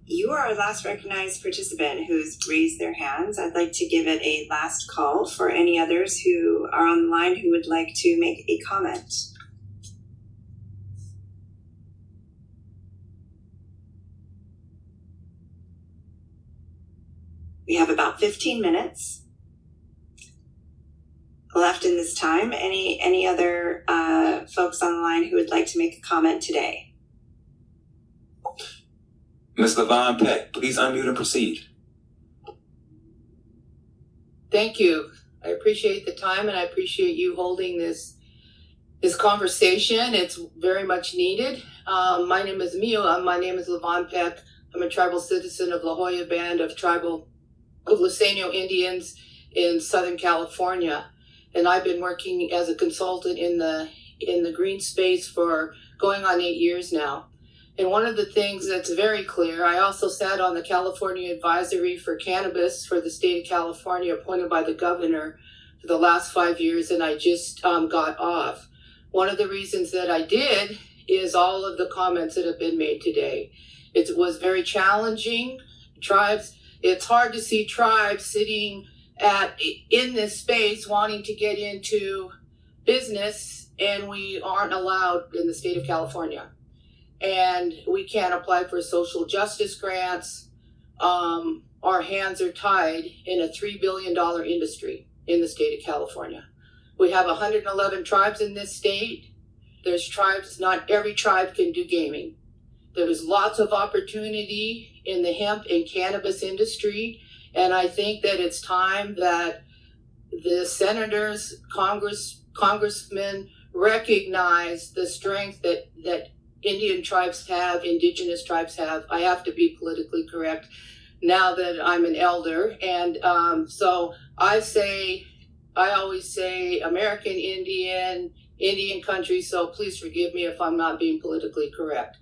You are our last recognized participant who's raised their hands. I'd like to give it a last call for any others who are on the line who would like to make a comment. We have about 15 minutes left in this time. Any other folks on the line who would like to make a comment today? Ms. Levon Peck, please unmute and proceed. Thank you. I appreciate the time and I appreciate you holding this conversation. It's very much needed. My name is Levon Peck. I'm a tribal citizen of La Jolla Band of Luiseño Indians in Southern California. And I've been working as a consultant in the green space for going on 8 years now. And one of the things that's very clear, I also sat on the California Advisory for Cannabis for the state of California, appointed by the governor for the last 5 years, and I just got off. One of the reasons that I did is all of the comments that have been made today. It was very challenging. It's hard to see tribes sitting in this space wanting to get into business, and we aren't allowed in the state of California. And we can't apply for social justice grants. Our hands are tied in a $3 billion industry in the state of California. We have 111 tribes in this state. There's tribes, not every tribe can do gaming. There's lots of opportunity in the hemp and cannabis industry. And I think that it's time that the senators, congressmen recognize the strength that Indian tribes have, indigenous tribes have. I have to be politically correct now that I'm an elder. And so I always say American Indian, Indian country, so please forgive me if I'm not being politically correct.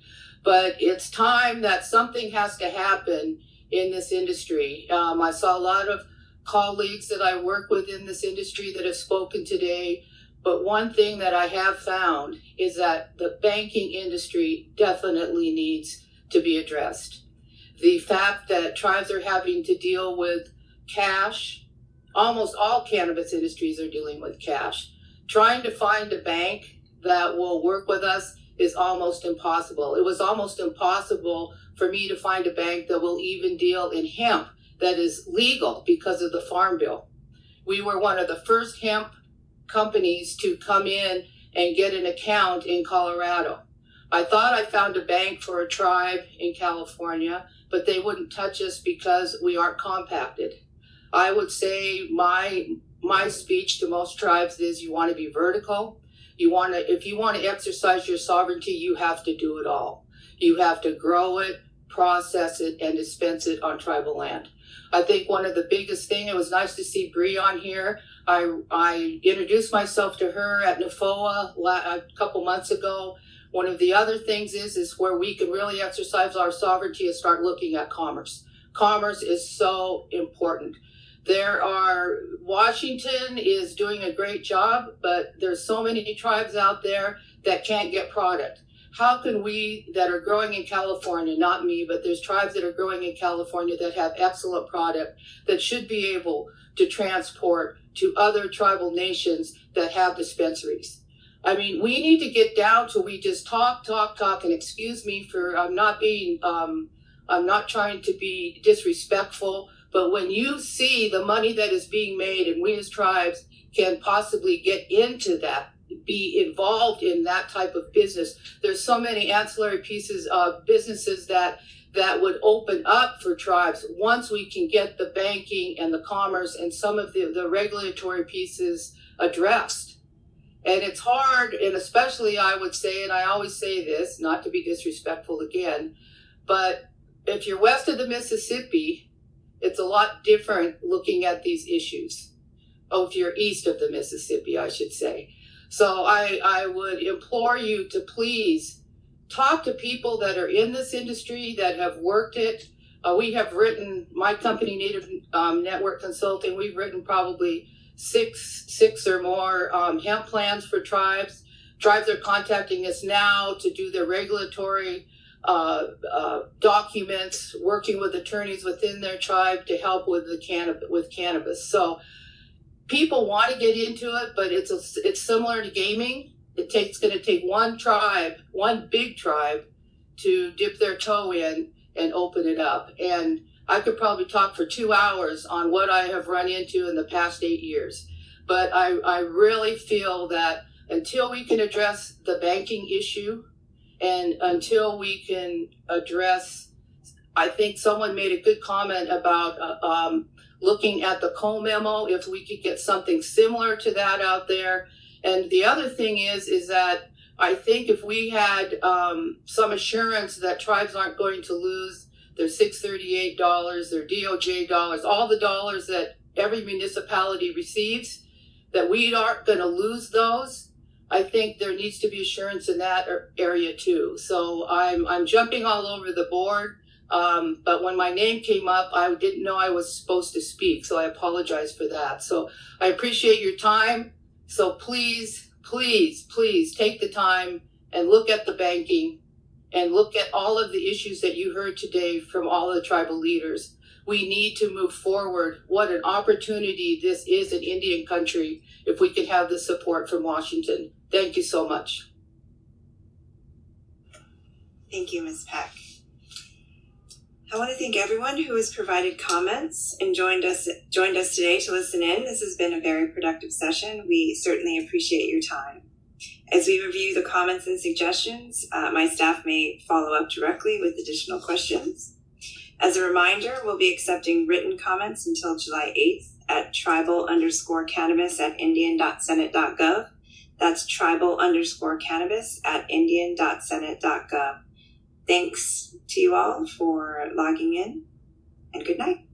But it's time that something has to happen in this industry. I saw a lot of colleagues that I work with in this industry that have spoken today. But one thing that I have found is that the banking industry definitely needs to be addressed. The fact that tribes are having to deal with cash, almost all cannabis industries are dealing with cash. Trying to find a bank that will work with us is almost impossible. It was almost impossible for me to find a bank that will even deal in hemp that is legal because of the Farm Bill. We were one of the first hemp companies to come in and get an account in Colorado. I thought I found a bank for a tribe in California, but they wouldn't touch us because we aren't compacted. I would say my speech to most tribes is you want to be vertical. If you want to exercise your sovereignty, you have to do it all. You have to grow it, process it, and dispense it on tribal land. I think one of the biggest thing, it was nice to see Bree on here. I introduced myself to her at NAFOA a couple months ago. One of the other things is where we can really exercise our sovereignty is start looking at commerce. Commerce is so important. Washington is doing a great job, but there's so many tribes out there that can't get product. How can we that are growing in California, not me, but there's tribes that are growing in California that have excellent product that should be able to transport to other tribal nations that have dispensaries? I mean, we need to get down to we just talk, and excuse me for I'm not trying to be disrespectful, but when you see the money that is being made and we as tribes can possibly get into that, be involved in that type of business, there's so many ancillary pieces of businesses that would open up for tribes once we can get the banking and the commerce and some of the regulatory pieces addressed. And it's hard, and especially I would say, and I always say this, not to be disrespectful again, but if you're west of the Mississippi, it's a lot different looking at these issues. Oh, if you're east of the Mississippi, I should say. So I would implore you to please talk to people that are in this industry that have worked it. We have written, my company, Native Network Consulting, we've written probably six or more hemp plans for tribes. Tribes are contacting us now to do their regulatory documents, working with attorneys within their tribe to help with cannabis. So people want to get into it, but it's similar to gaming. It's going to take one big tribe, to dip their toe in and open it up. And I could probably talk for 2 hours on what I have run into in the past 8 years. But I really feel that until we can address the banking issue, and until we can address, I think someone made a good comment about looking at the Cole memo, if we could get something similar to that out there. And the other thing is that I think if we had some assurance that tribes aren't going to lose their $638, their DOJ dollars, all the dollars that every municipality receives, that we aren't going to lose those. I think there needs to be assurance in that area too. So I'm jumping all over the board. But when my name came up, I didn't know I was supposed to speak. So I apologize for that. So I appreciate your time. So please, please, please take the time and look at the banking and look at all of the issues that you heard today from all of the tribal leaders. We need to move forward. What an opportunity this is in Indian country if we can have the support from Washington. Thank you so much. Thank you, Ms. Peck. I want to thank everyone who has provided comments and joined us today to listen in. This has been a very productive session. We certainly appreciate your time. As we review the comments and suggestions, my staff may follow up directly with additional questions. As a reminder, we'll be accepting written comments until July 8th at tribal_cannabis@indian.senate.gov. That's tribal_cannabis@indian.senate.gov. Thanks to you all for logging in, and good night.